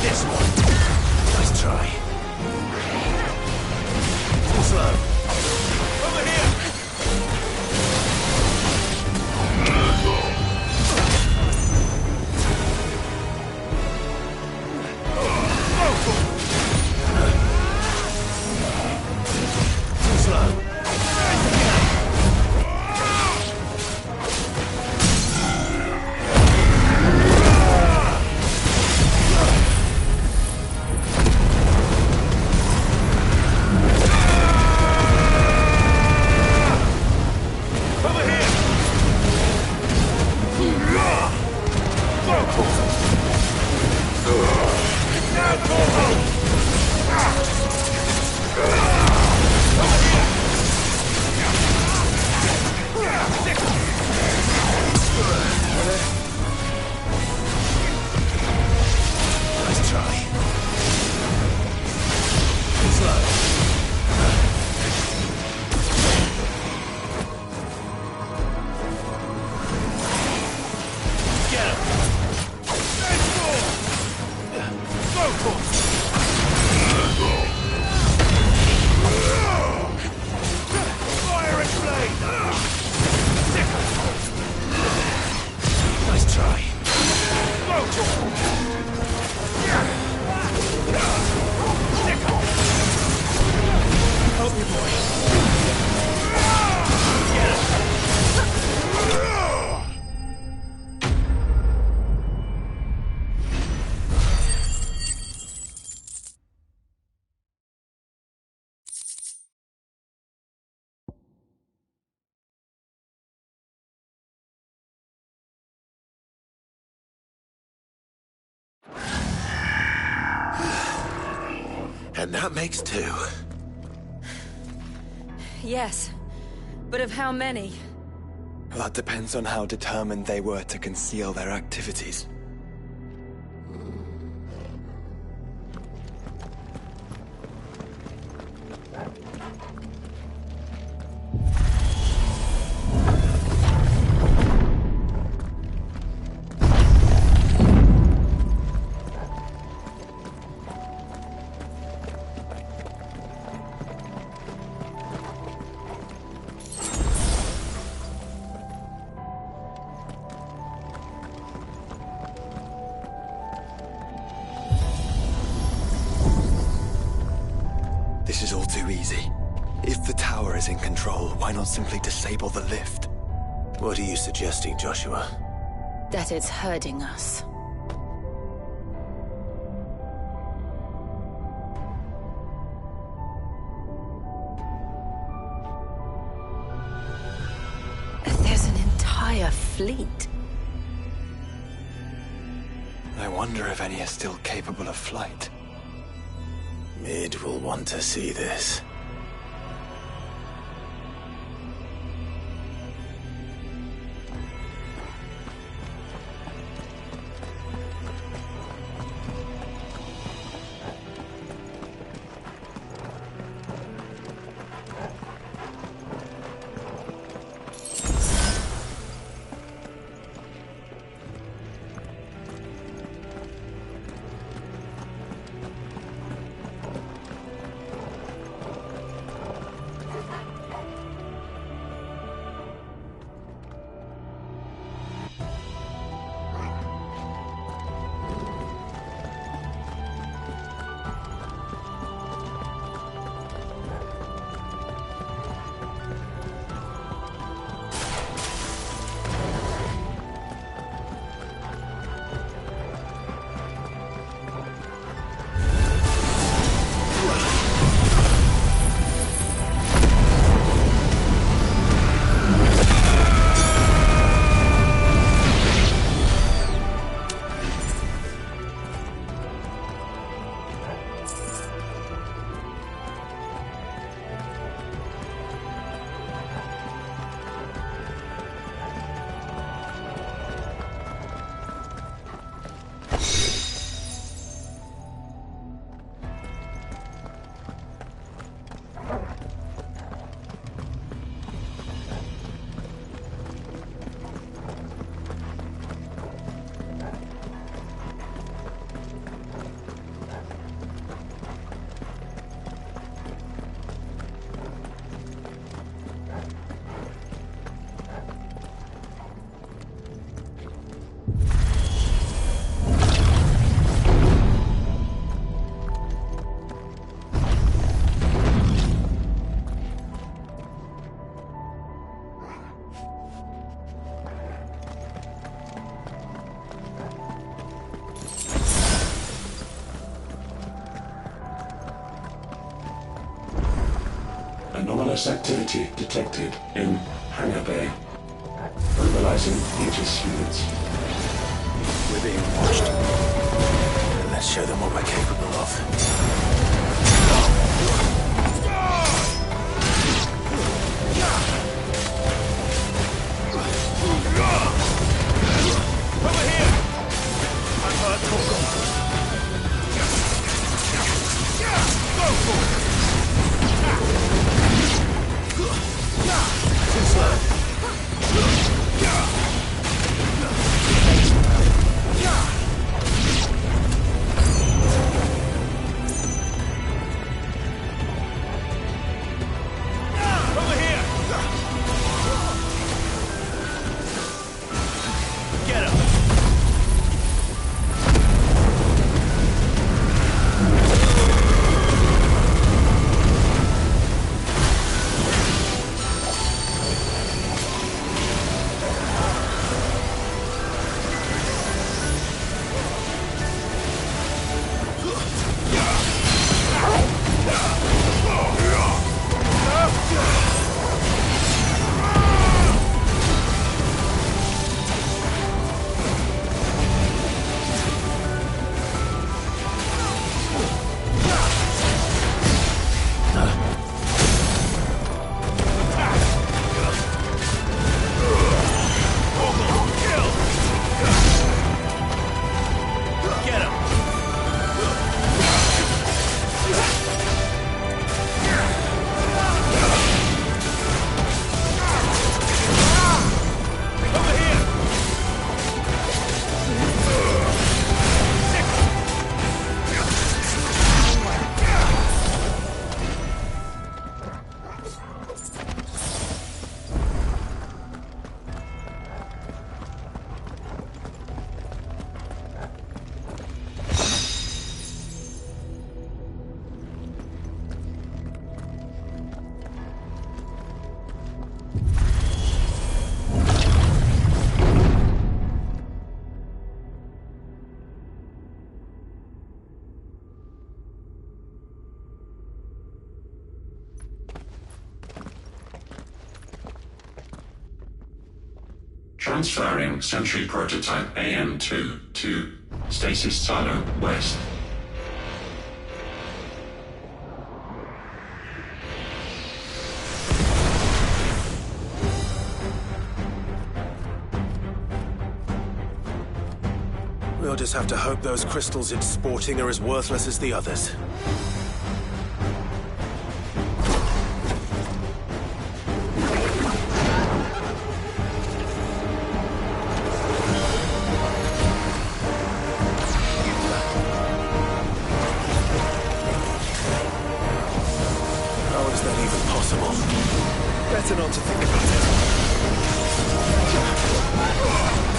This one. Nice try. Too slow. Over here! Too slow. Over here! Nice try. Slow. Get him! Nice ball! Go for it! Fire and blade! Nice try. Go for it! Help me, boy. Get him! And that makes 2. Yes, but of how many? That depends on how determined they were to conceal their activities. This is all too easy. If the tower is in control, why not simply disable the lift? What are you suggesting, Joshua? That it's hurting us. There's an entire fleet. I wonder if any are still capable of flight. Mid will want to see this. Anomalous activity detected in Hangar Bay. Mobilizing Aegis units. We're being watched. Let's show them what we're capable of. Over here! I've heard talk. Go for it! Too slow. Over here! Get him! Transferring Sentry Prototype AM2 to Stasis Silo West. We'll just have to hope those crystals it's sporting are as worthless as the others. Better not to think about it.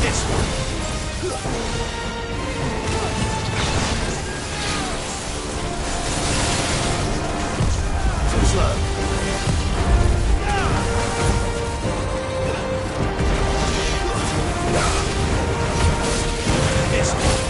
This one. Too slow. This one.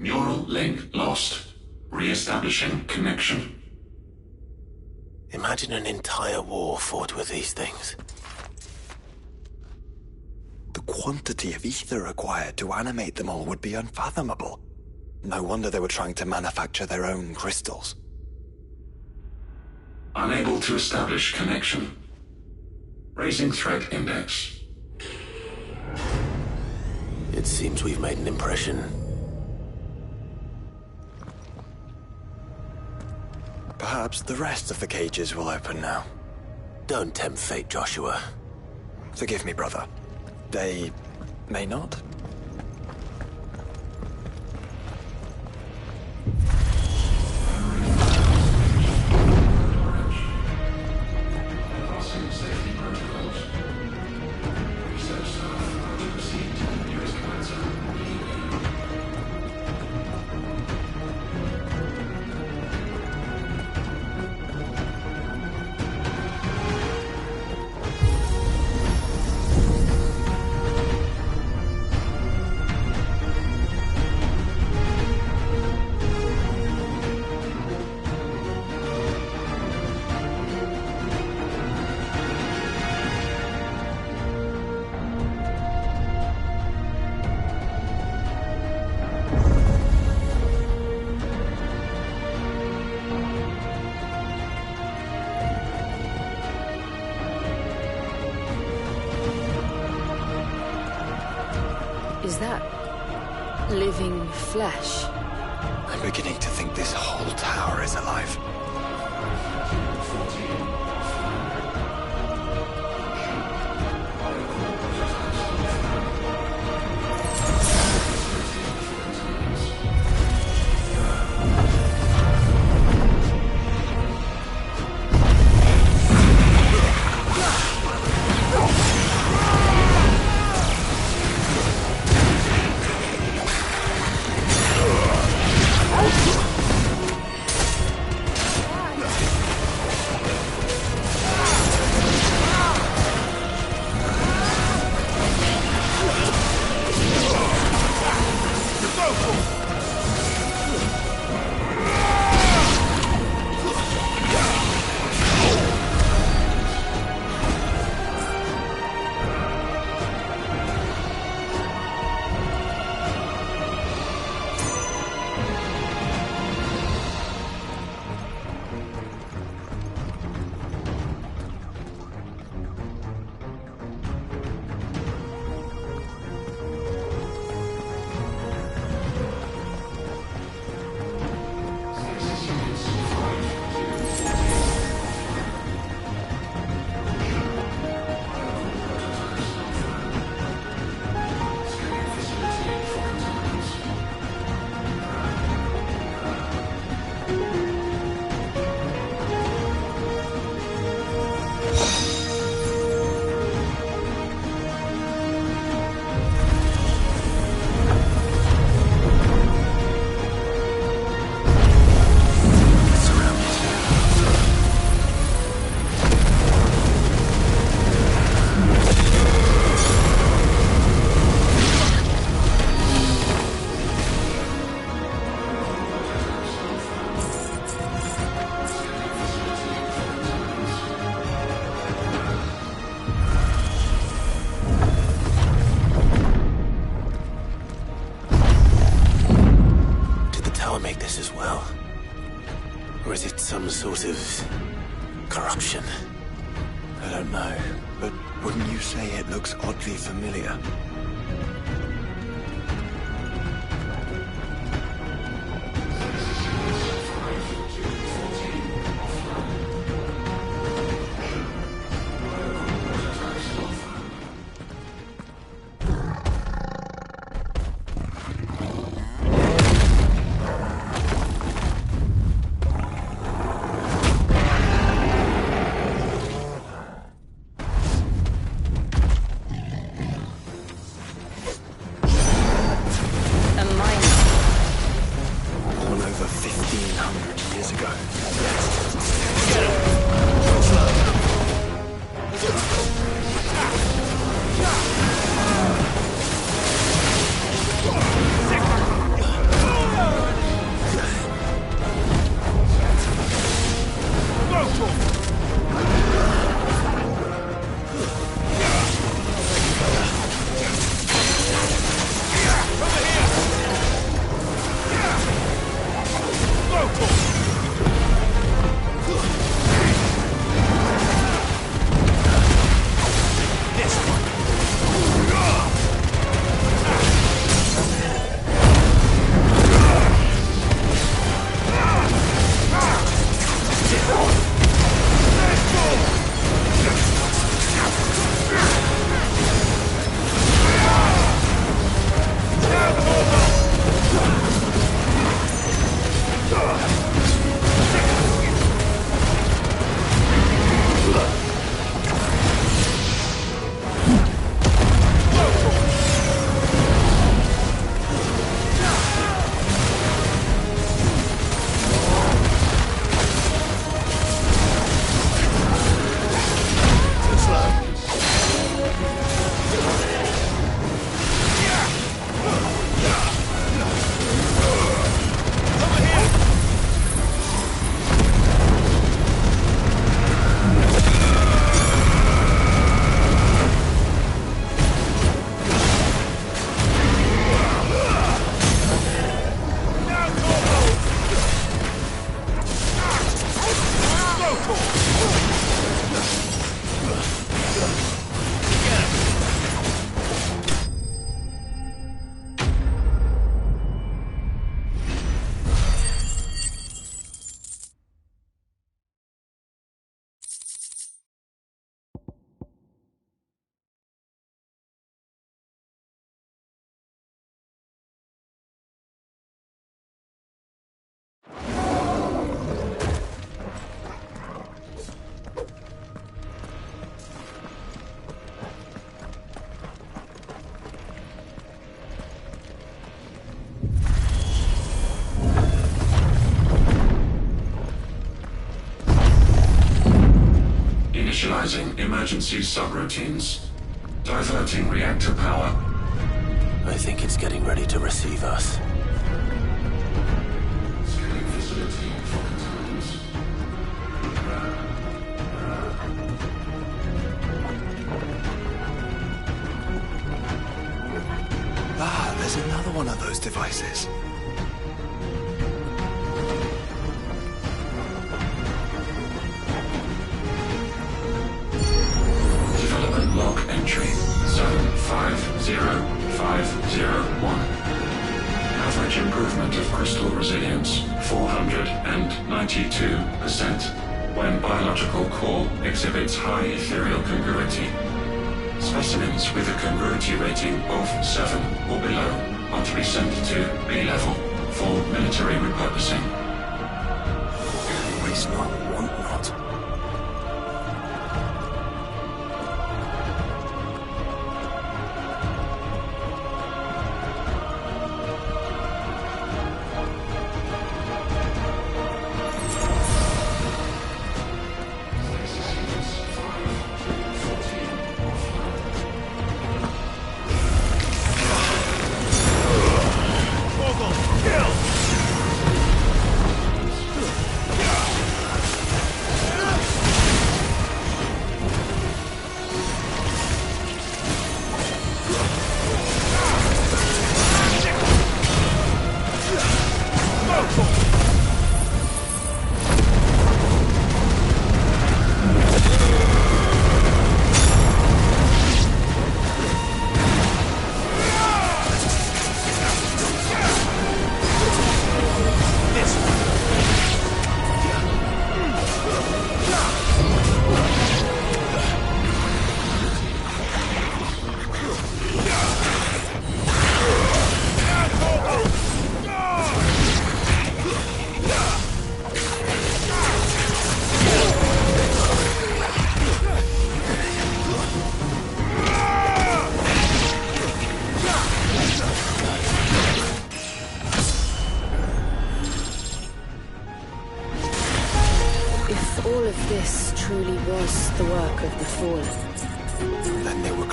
Neural link lost. Re-establishing connection. Imagine an entire war fought with these things. The quantity of ether required to animate them all would be unfathomable. No wonder they were trying to manufacture their own crystals. Unable to establish connection. Raising threat index. It seems we've made an impression. Perhaps the rest of the cages will open now. Don't tempt fate, Joshua. Forgive me, brother. They may not. Safety protocols. Research staff are to proceed to the nearest command center. Is that living flesh? I'm beginning to think this whole tower is alive. some sort of corruption. I don't know, but wouldn't you say it looks oddly familiar? Initializing emergency subroutines. Diverting reactor power. I think it's getting ready to receive us. Scanning facility for contaminants. Ah, there's another one of those devices. Development log entry. Zone 50501. Average improvement of crystal resilience 492% when biological core exhibits high ethereal congruity. Specimens with a congruity rating of 7 or below are to be sent to B level for military repurposing. Waste not, want not.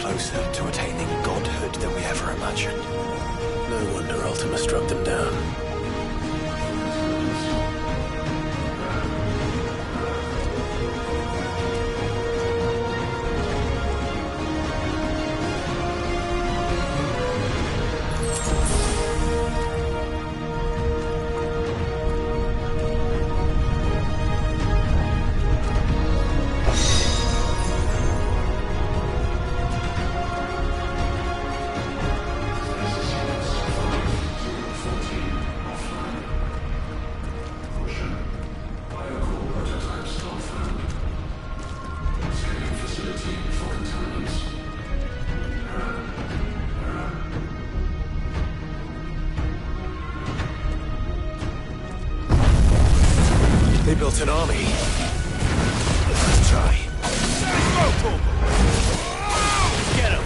closer to attaining godhood than we ever imagined. No wonder Ultima struck them down. They built an army. Let's try. Get him!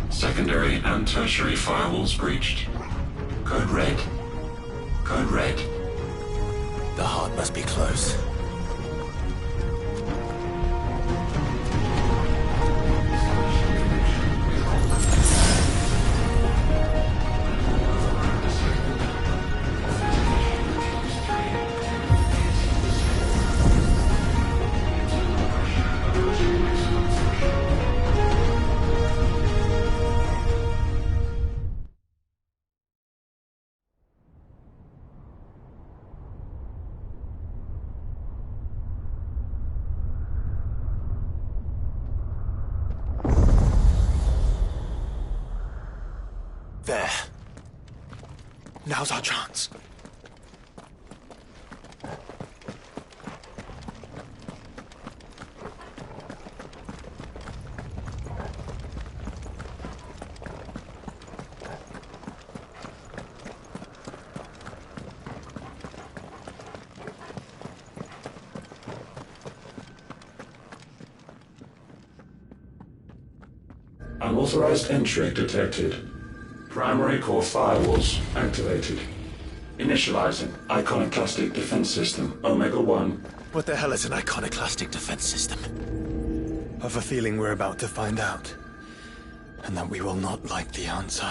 Secondary and tertiary firewalls breached. Code red. Code red. The heart must be close. There. Now's our chance. Unauthorized entry detected. Primary core firewalls activated. Initializing iconoclastic defense system Omega-1. What the hell is an iconoclastic defense system? I've a feeling we're about to find out. And that we will not like the answer.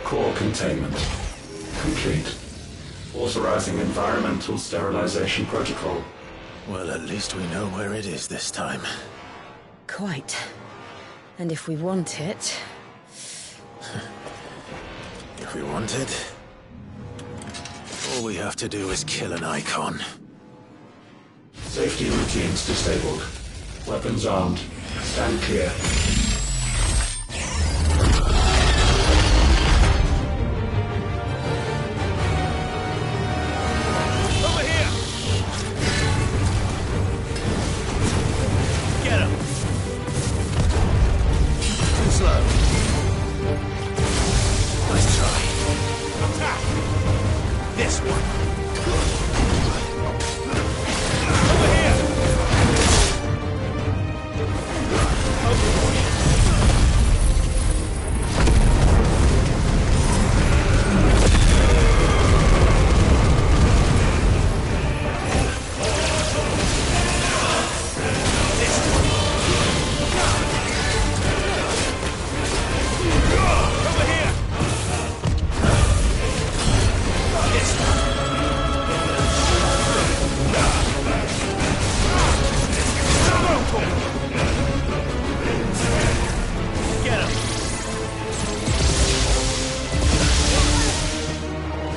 Core containment complete. Authorizing environmental sterilization protocol. Well, at least we know where it is this time. Quite. And if we want it... like we wanted. All we have to do is kill an icon. Safety routines disabled. Weapons armed. Stand clear. Over here! Get him! Too slow. Nice try. Attack! This one!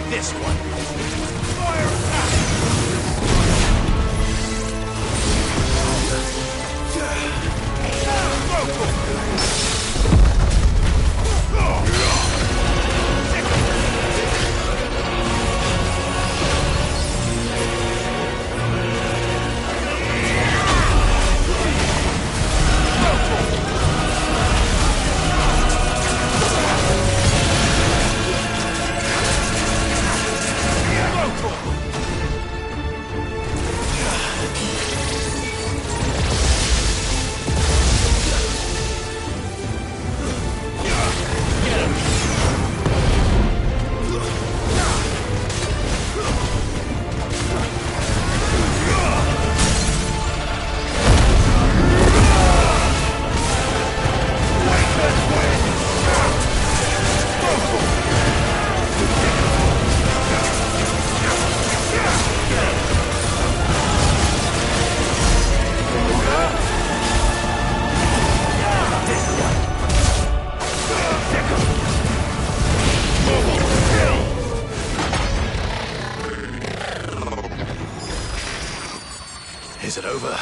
This one. Fire attack! Is it over?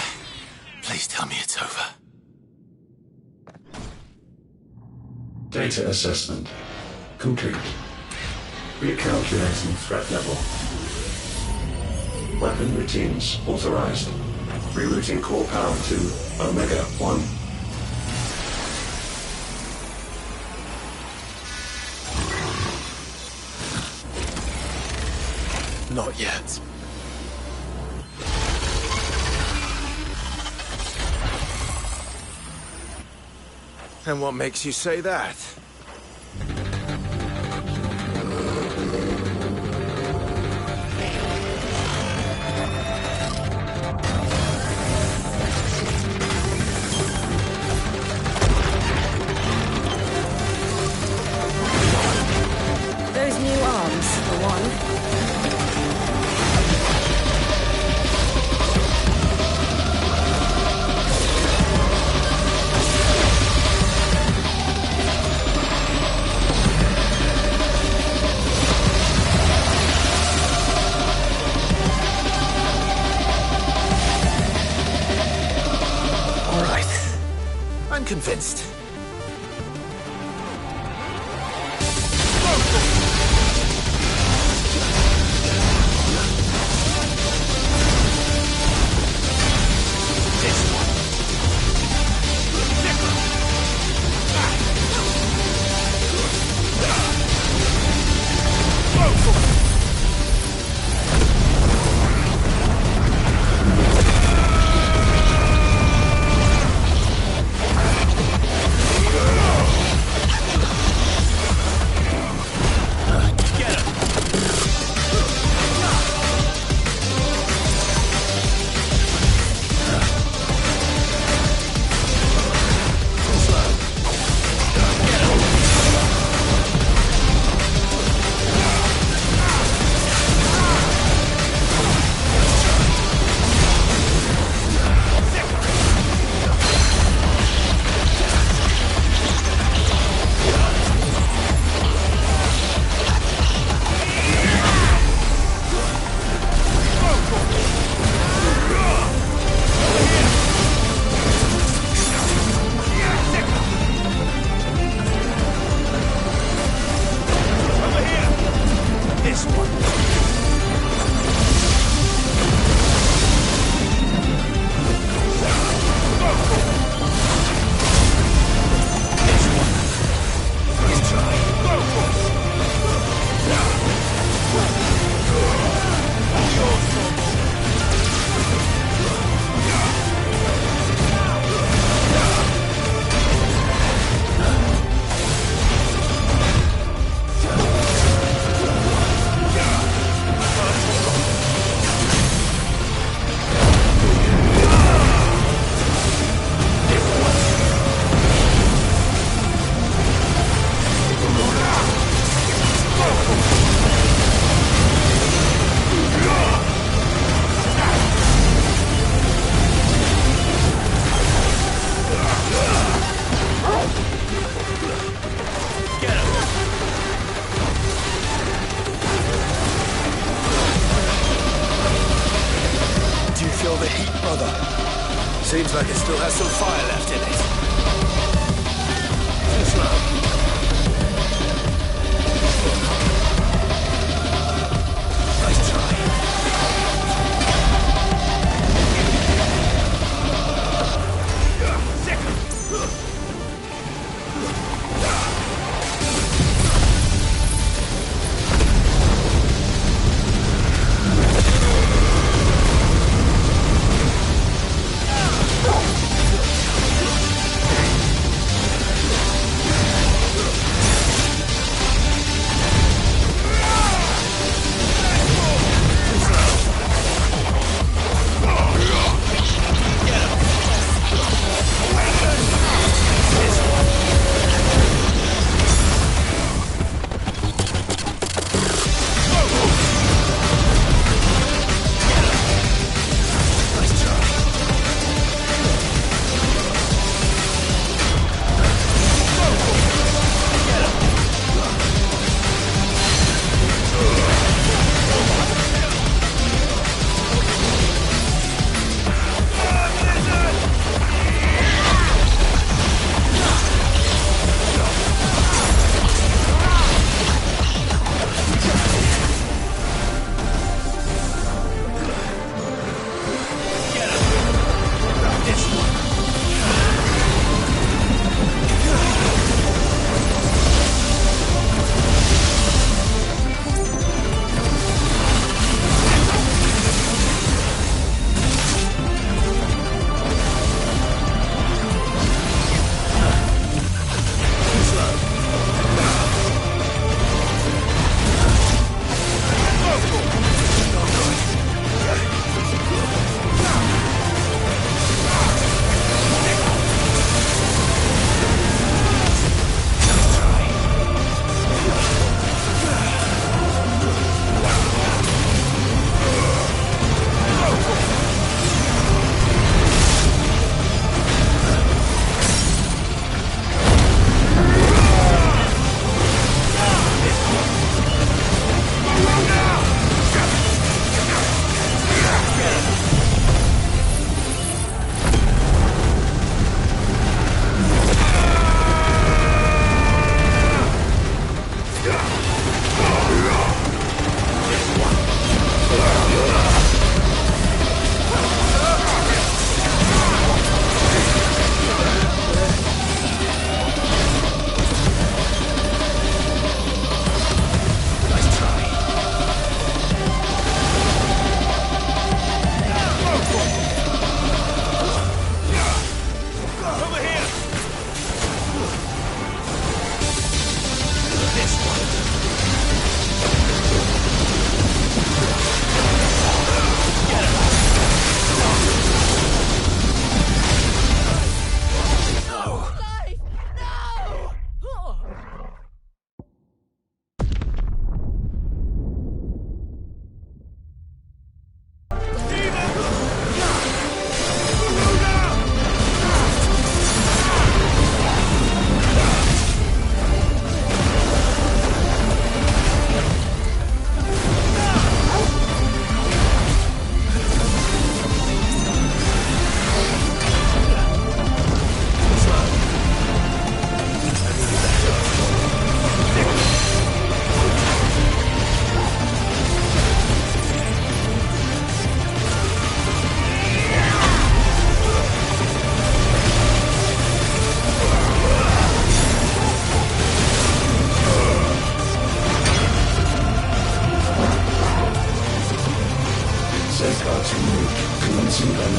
Please tell me it's over. Data assessment complete. Recalculating threat level. Weapon routines authorized. Rerouting core power to Omega 1. Not yet. And what makes you say that? Those new arms, for one. I'm convinced. Seems like it still has some fire left in it. Too slow. Nice try.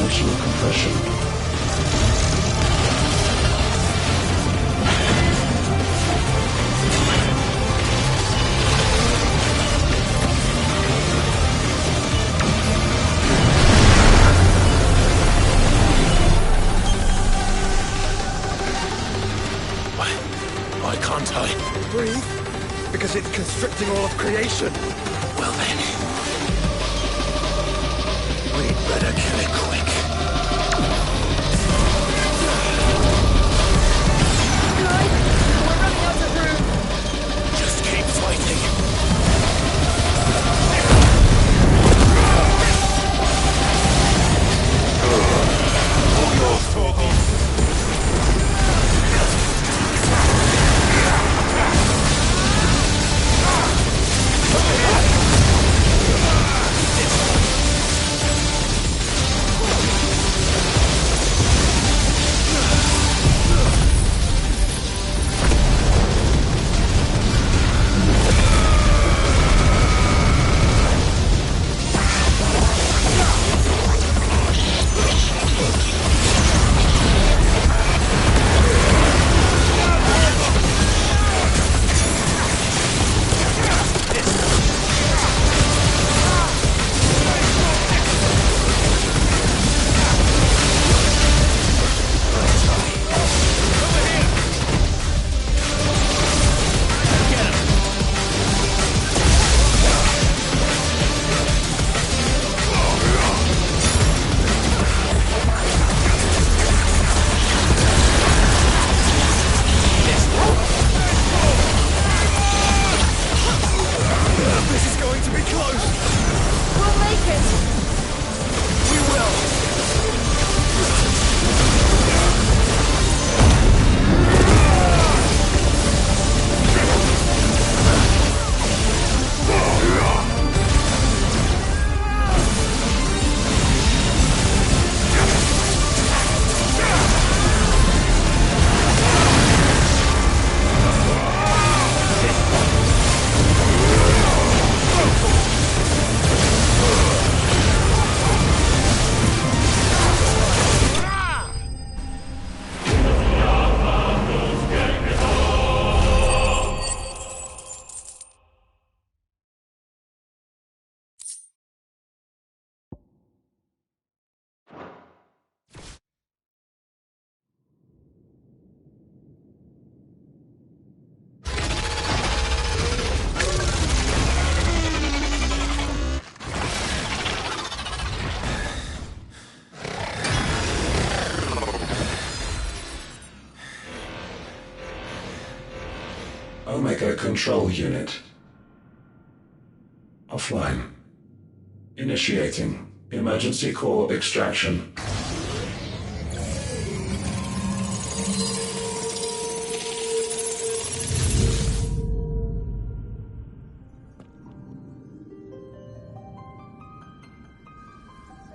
dimensional compression. Why can't I? Breathe? Because it's constricting all of creation. Well then, we'd better kill it quick. Guys, we're running out of room. Just keep fighting. All yours. Omega Control Unit. Offline. Initiating emergency core extraction.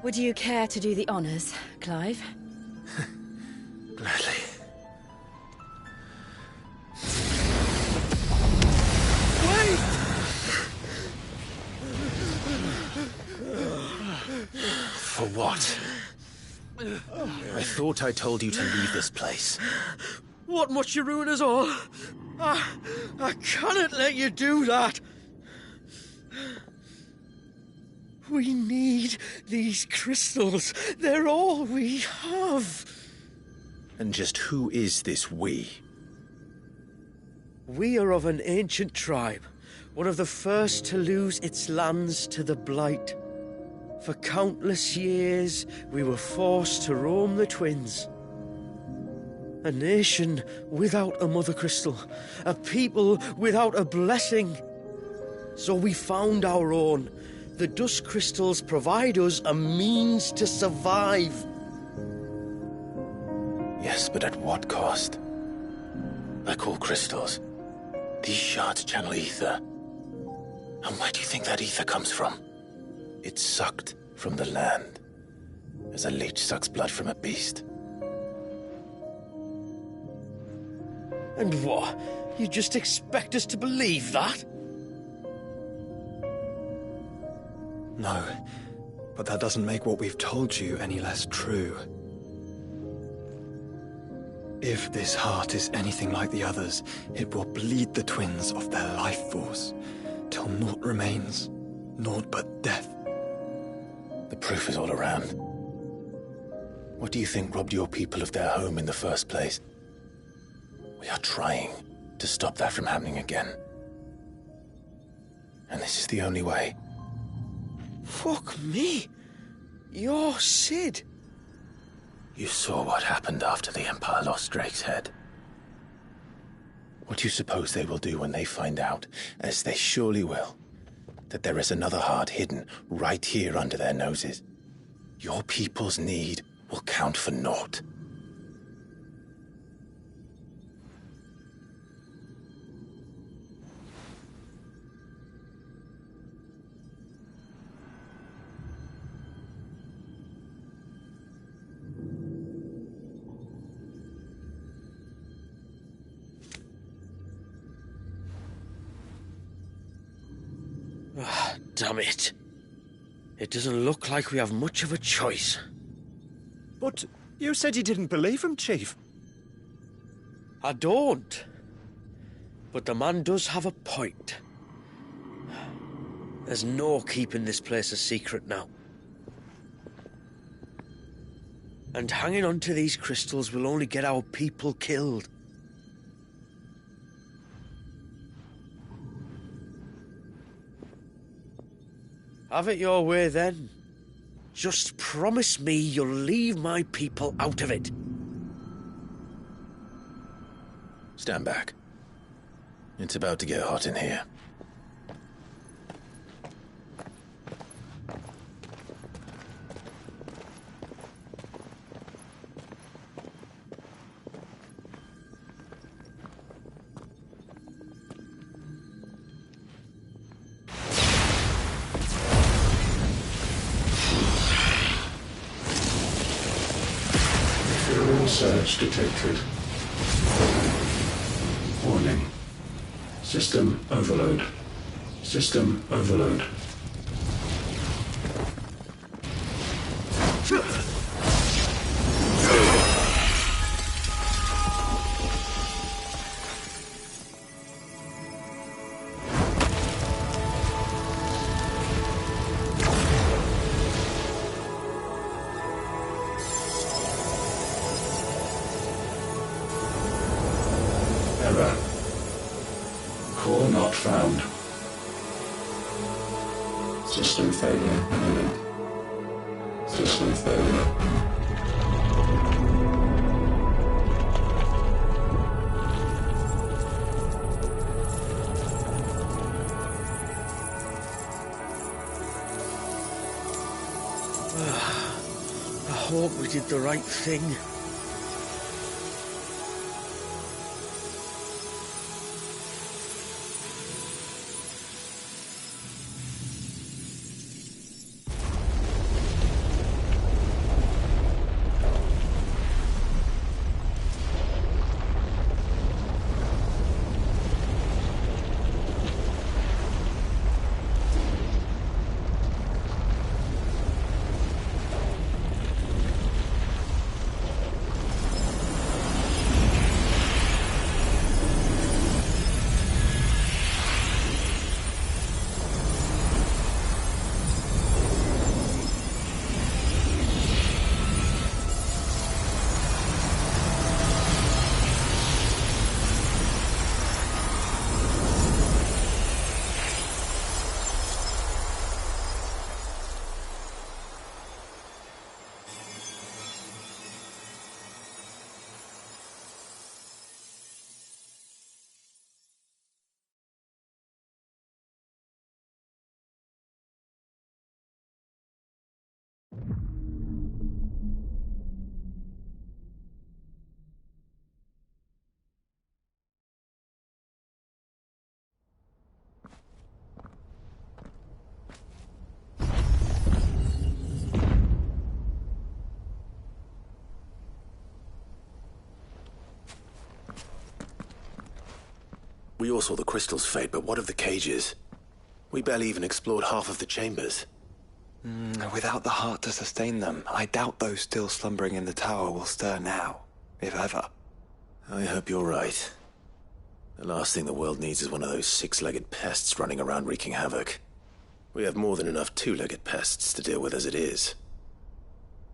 Would you care to do the honors, Clive? Gladly. Wait! For what? I thought I told you to leave this place. What must you ruin us all? I cannot let you do that. We need these crystals. They're all we have. And just who is this we? We are of an ancient tribe, one of the first to lose its lands to the Blight. For countless years, we were forced to roam the Twins. A nation without a Mother Crystal, a people without a blessing. So we found our own. The Dusk Crystals provide us a means to survive. Yes, but at what cost? Like all crystals, these shards channel ether. And where do you think that ether comes from? It's sucked from the land, as a leech sucks blood from a beast. And what? You just expect us to believe that? No, but that doesn't make what we've told you any less true. If this heart is anything like the others, it will bleed the twins of their life force, till naught remains, naught but death. The proof is all around. What do you think robbed your people of their home in the first place? We are trying to stop that from happening again. And this is the only way. Fuck me. You're Sid. You saw what happened after the Empire lost Drake's head. What do you suppose they will do when they find out, as they surely will, that there is another heart hidden right here under their noses? Your people's need will count for naught. Damn it. It doesn't look like we have much of a choice. But you said you didn't believe him, Chief. I don't. But the man does have a point. There's no keeping this place a secret now. And hanging on to these crystals will only get our people killed. Have it your way, then. Just promise me you'll leave my people out of it. Stand back. It's about to get hot in here. Surge detected. Warning. System overload. System overload. Error. Core not found. System failure imminent. System failure. hope we did the right thing. We all saw the crystal's fate, but what of the cages? We barely even explored half of the chambers. Without the heart to sustain them, I doubt those still slumbering in the tower will stir now, if ever. I hope you're right. The last thing the world needs is one of those six-legged pests running around wreaking havoc. We have more than enough two-legged pests to deal with as it is.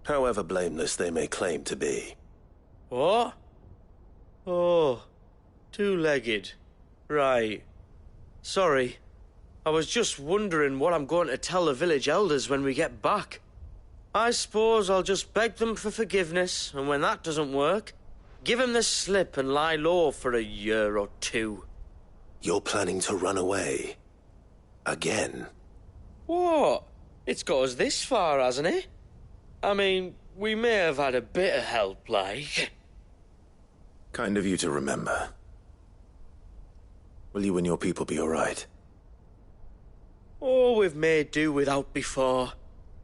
However blameless they may claim to be. What? Oh, two-legged. Right. Sorry. I was just wondering what I'm going to tell the village elders when we get back. I suppose I'll just beg them for forgiveness, and when that doesn't work, give them the slip and lie low for a year or two. You're planning to run away? Again? What? It's got us this far, hasn't it? I mean, we may have had a bit of help, like. Kind of you to remember. Will you and your people be all right? Oh, we've made do without before.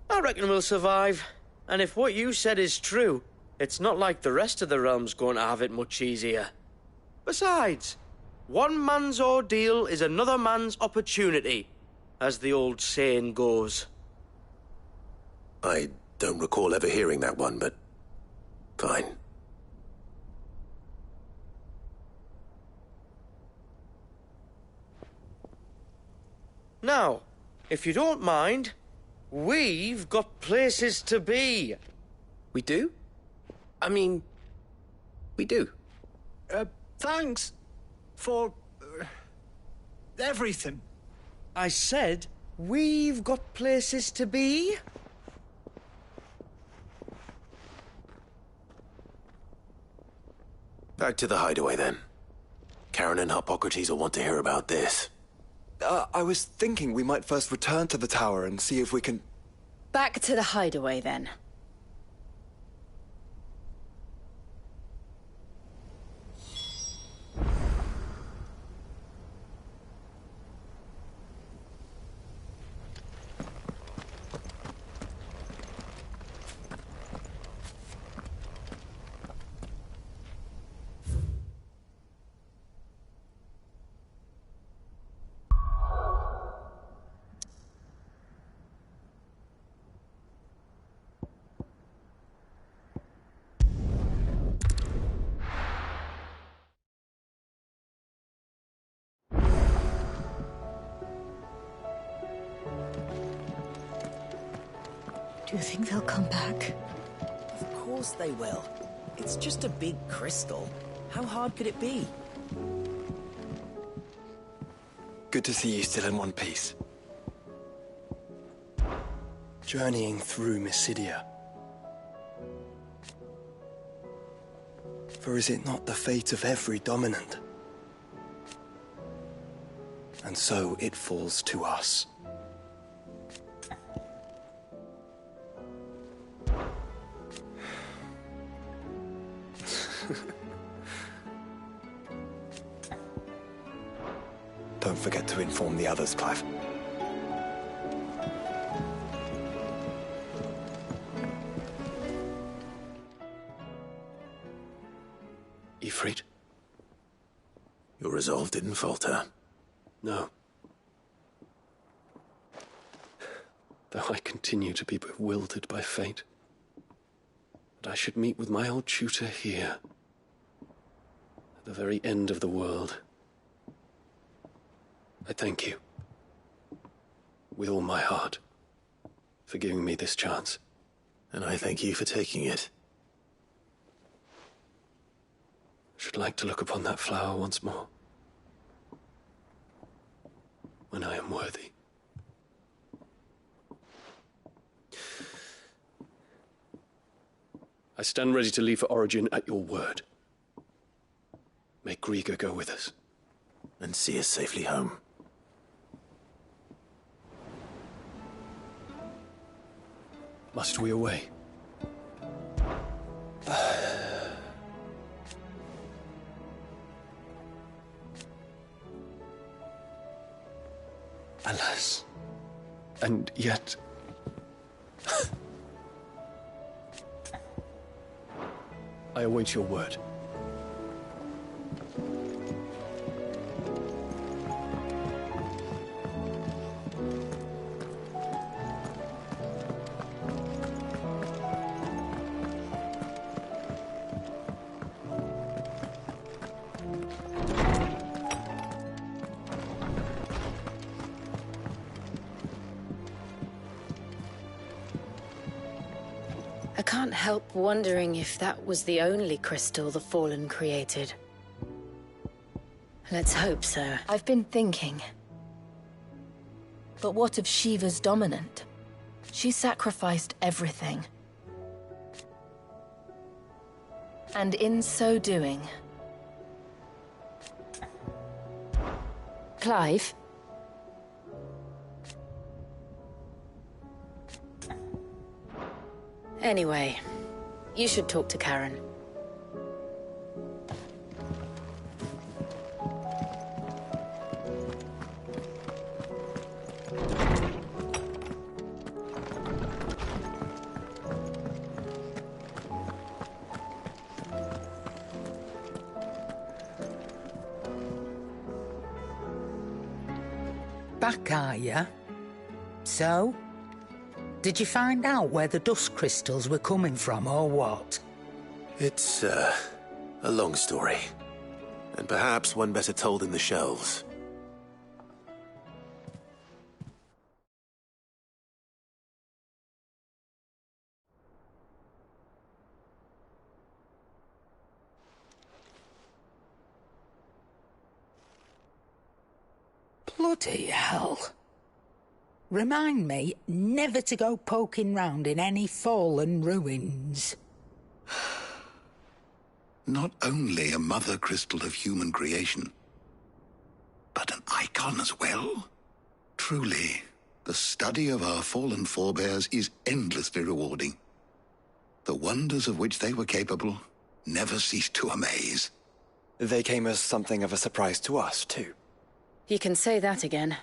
I reckon we'll survive. And if what you said is true, it's not like the rest of the realm's going to have it much easier. Besides, one man's ordeal is another man's opportunity, as the old saying goes. I don't recall ever hearing that one, but fine. Now, if you don't mind, we've got places to be. We do? I mean, we do. Thanks for everything. I said we've got places to be. Back to the hideaway, then. Karen and Hippocrates will want to hear about this. I was thinking we might first return to the tower and see if we can... Back to the hideaway, then. Do you think they'll come back? Of course they will. It's just a big crystal. How hard could it be? Good to see you still in one piece. Journeying through Mysidia. For is it not the fate of every dominant? And so it falls to us. forget to inform the others, Clive. Ifrit, your resolve didn't falter. No. Though I continue to be bewildered by fate, that I should meet with my old tutor here, at the very end of the world. I thank you, with all my heart, for giving me this chance. And I thank you for taking it. I should like to look upon that flower once more, when I am worthy. I stand ready to leave for Origin at your word. May Grieger go with us. And see us safely home. Must we away? Alas. And yet... I await your word. I can't help wondering if that was the only crystal the Fallen created. Let's hope so. I've been thinking. But what of Shiva's dominant? She sacrificed everything. And in so doing... Clive? Anyway, you should talk to Karen. Back, are ya? So? Did you find out where the dust crystals were coming from, or what? It's, a long story. And perhaps one better told in the shelves. Bloody hell. Remind me never to go poking round in any fallen ruins. Not only a mother crystal of human creation, but an icon as well. Truly, the study of our fallen forebears is endlessly rewarding. The wonders of which they were capable never cease to amaze. They came as something of a surprise to us, too. You can say that again.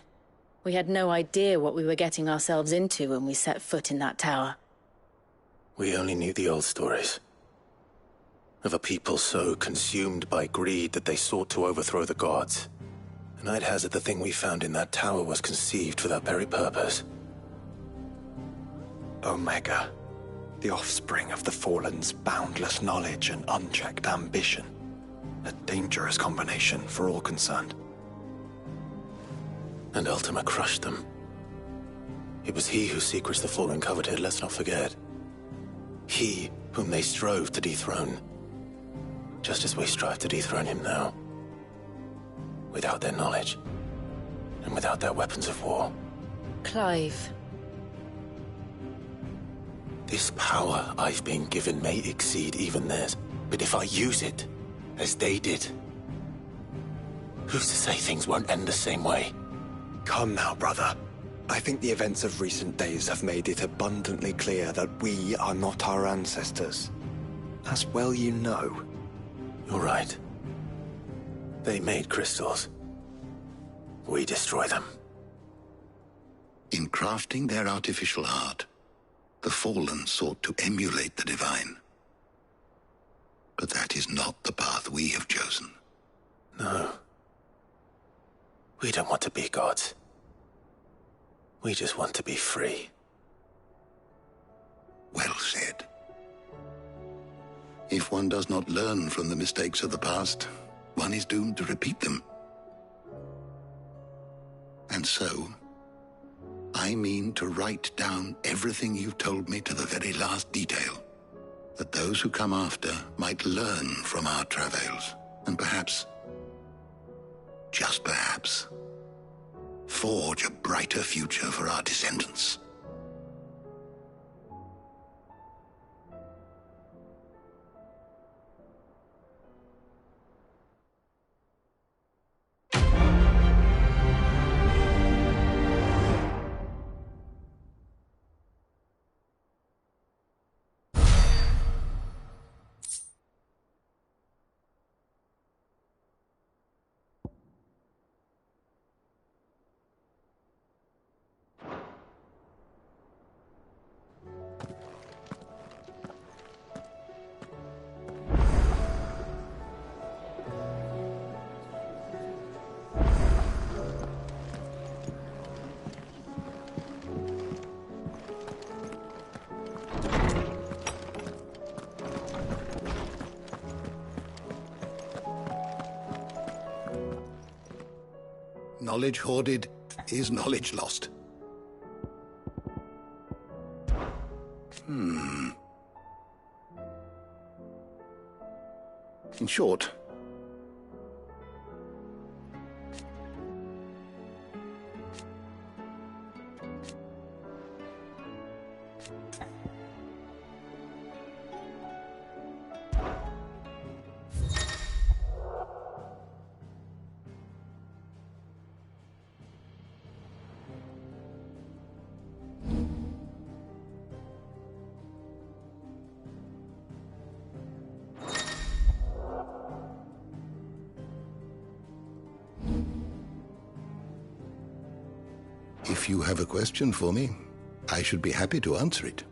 We had no idea what we were getting ourselves into when we set foot in that tower. We only knew the old stories. Of a people so consumed by greed that they sought to overthrow the gods. And I'd hazard the thing we found in that tower was conceived for that very purpose. Omega, the offspring of the Fallen's boundless knowledge and unchecked ambition. A dangerous combination for all concerned. And Ultima crushed them. It was he whose secrets the Fallen coveted, let's not forget. He whom they strove to dethrone. Just as we strive to dethrone him now. Without their knowledge. And without their weapons of war. Clive. This power I've been given may exceed even theirs. But if I use it, as they did, who's to say things won't end the same way? Come now, brother. I think the events of recent days have made it abundantly clear that we are not our ancestors. As well you know. You're right. They made crystals. we destroy them. In crafting their artificial art, the Fallen sought to emulate the divine. But that is not the path we have chosen. No. We don't want to be gods. We just want to be free. Well said. If one does not learn from the mistakes of the past, one is doomed to repeat them. And so, I mean to write down everything you've told me to the very last detail, that those who come after might learn from our travails, and perhaps, just perhaps, forge a brighter future for our descendants. Knowledge hoarded is knowledge lost. In short, if you have a question for me, I should be happy to answer it.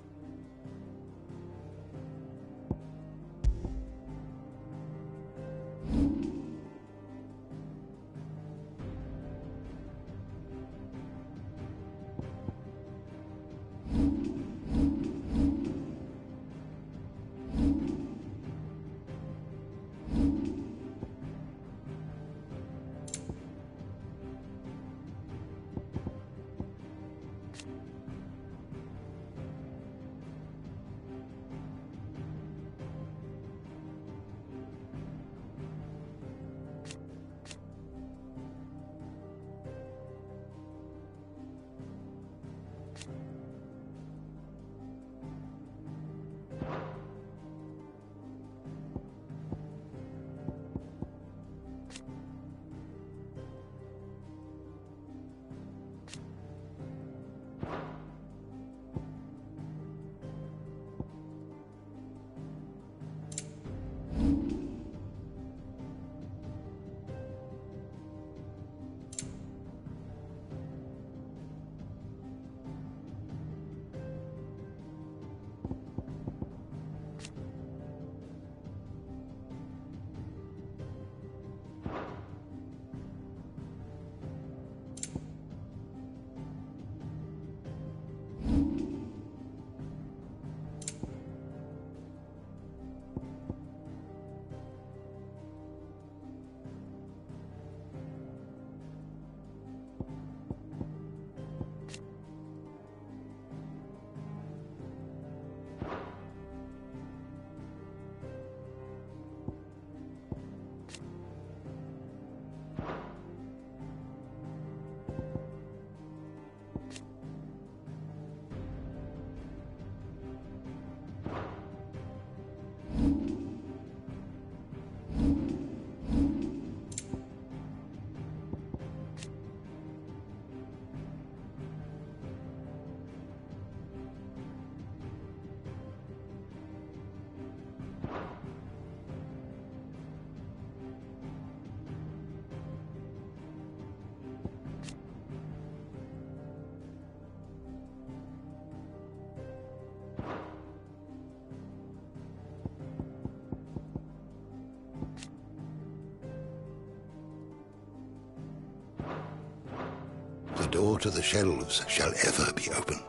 door to the shelves shall ever be open.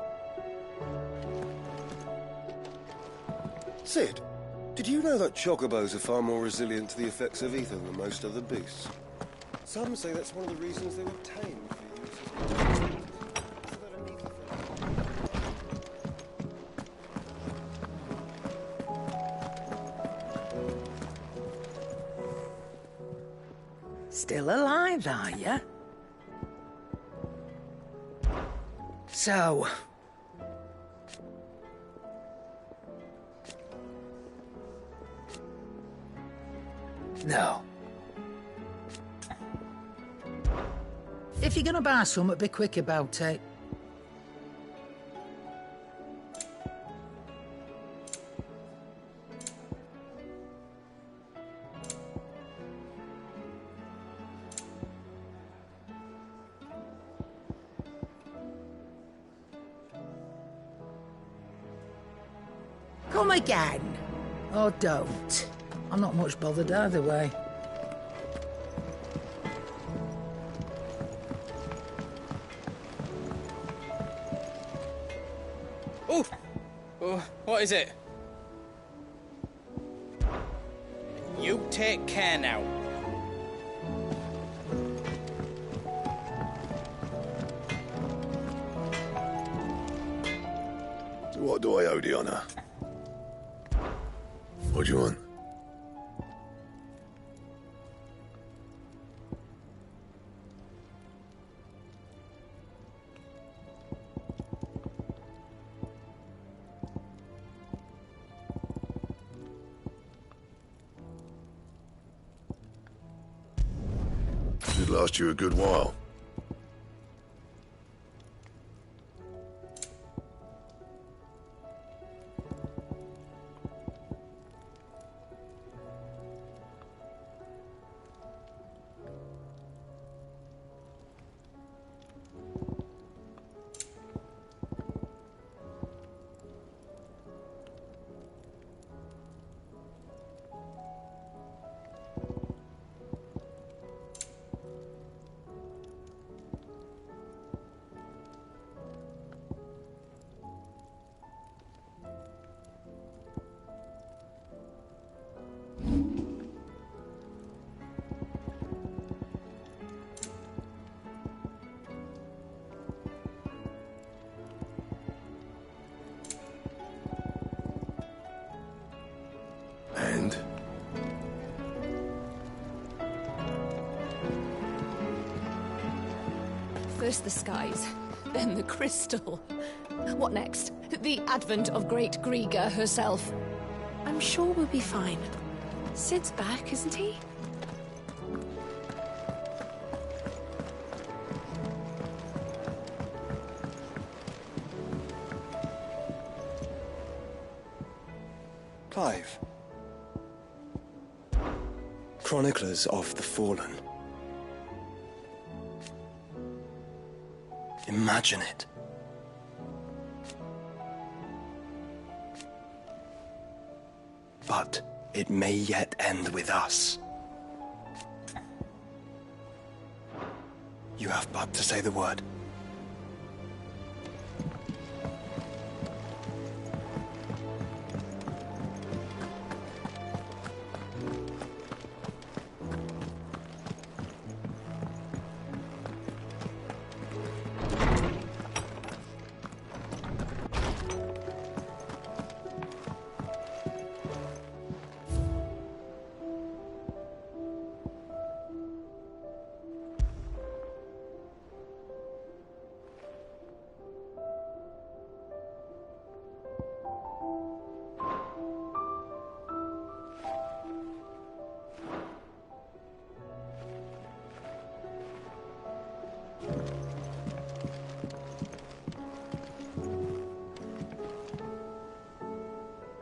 Sid, did you know that chocobos are far more resilient to the effects of ether than most other beasts? Some say that's one of the reasons they were tamed for use Still alive, are you? So... No. If you're gonna buy something, be quick about it. Come again. Or don't. I'm not much bothered either way. Oh, what is it? You take care now. So what do I owe the honour? What do you want? Should last you a good while. And? First the skies, then the crystal. What next? The advent of Great Griga herself. I'm sure we'll be fine. Sid's back, isn't he? Clive. Chroniclers of the Fallen. Imagine it. But it may yet end with us. You have but to say the word.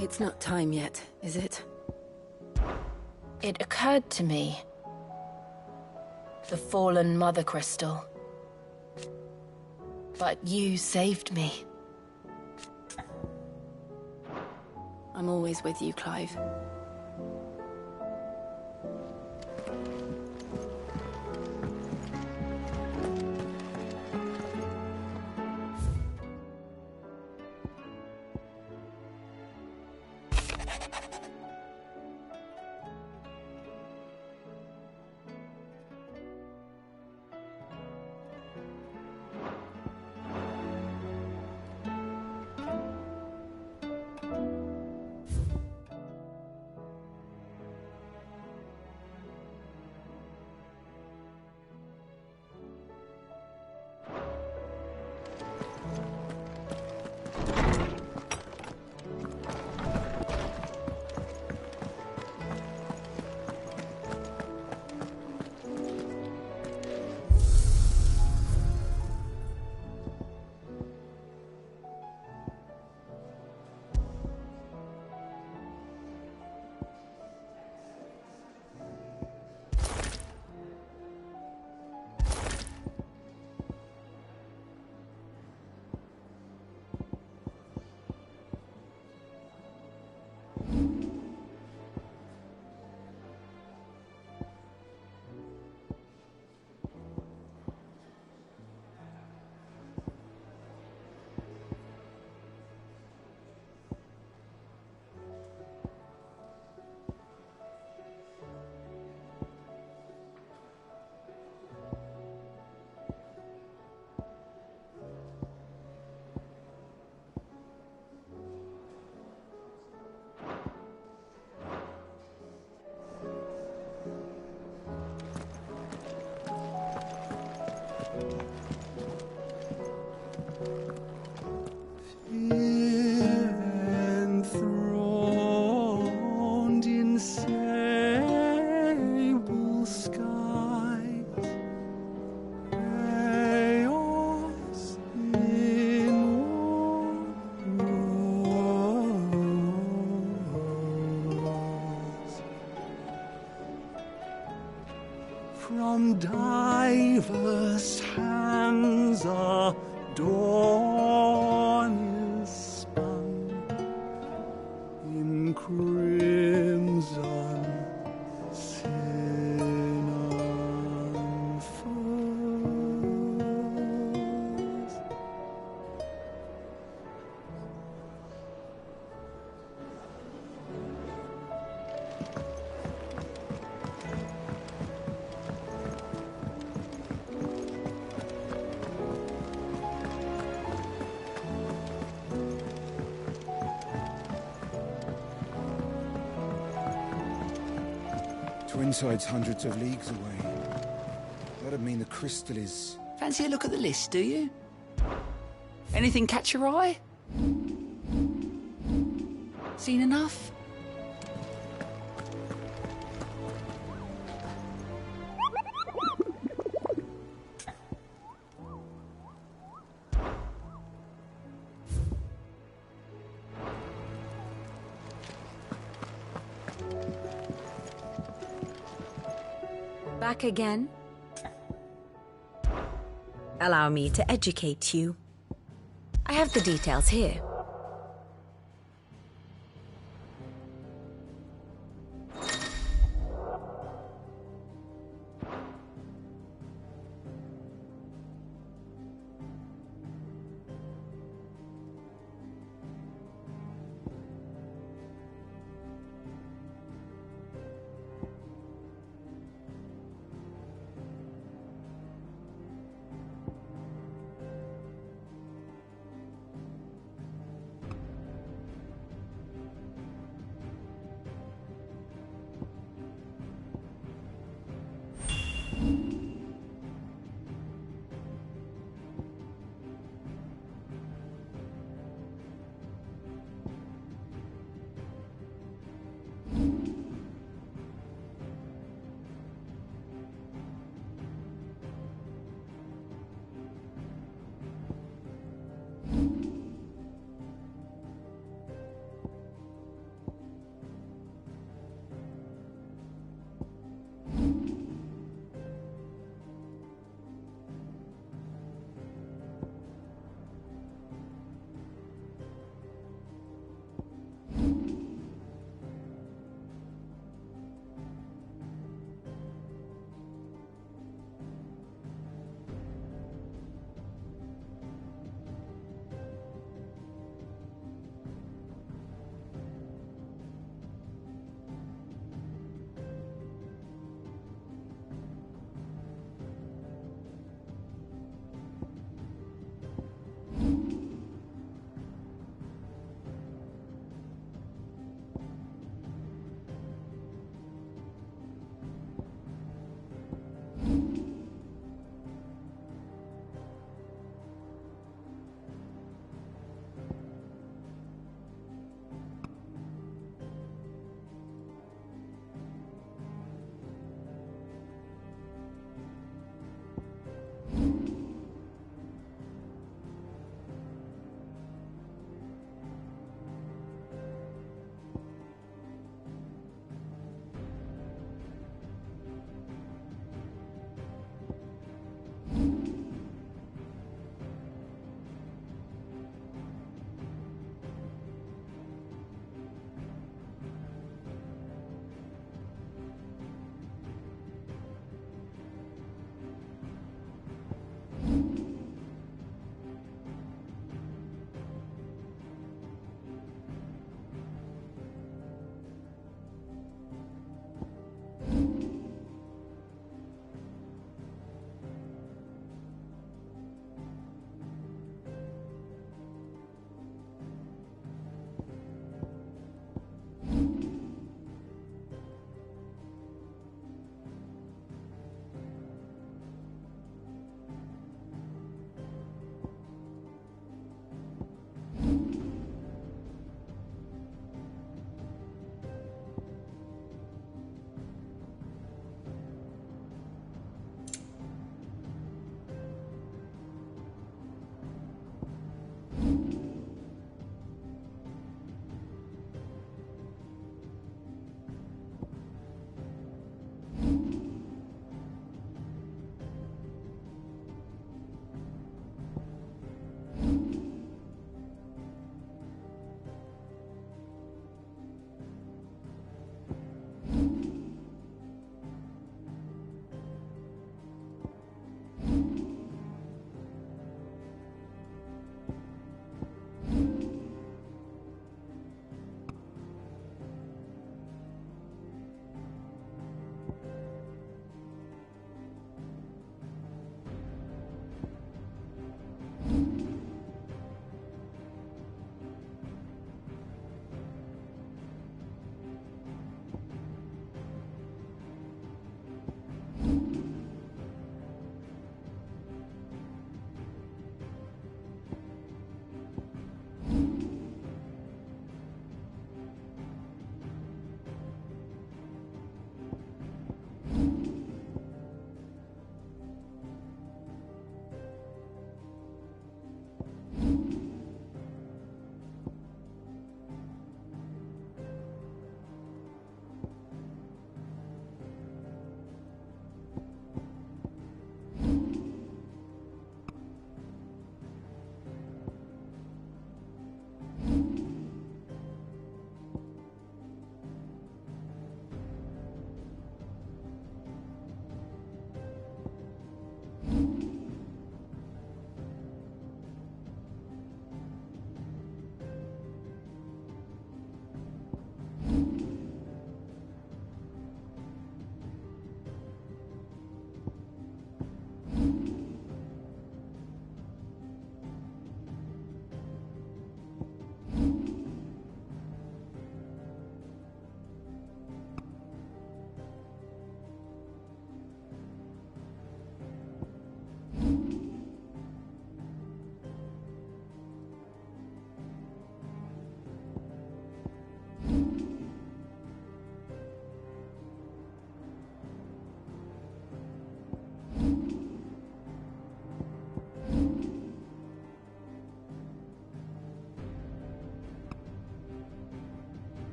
It's not time yet, is it? It occurred to me. The fallen Mother Crystal. But you saved me. I'm always with you, Clive. Twinside's hundreds of leagues away. That'd mean the crystal is... Fancy a look at the list, do you? Anything catch your eye? Seen enough? Back again? Allow me to educate you. I have the details here.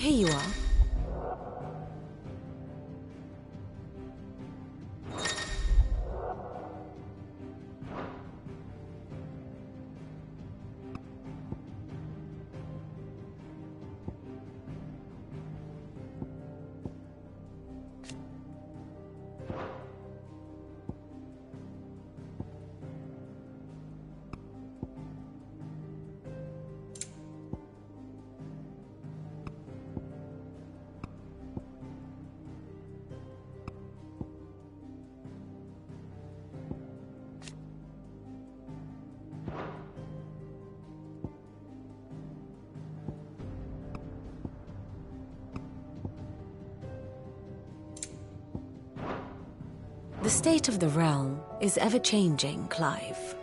Here you are. The state of the realm is ever-changing, Clive.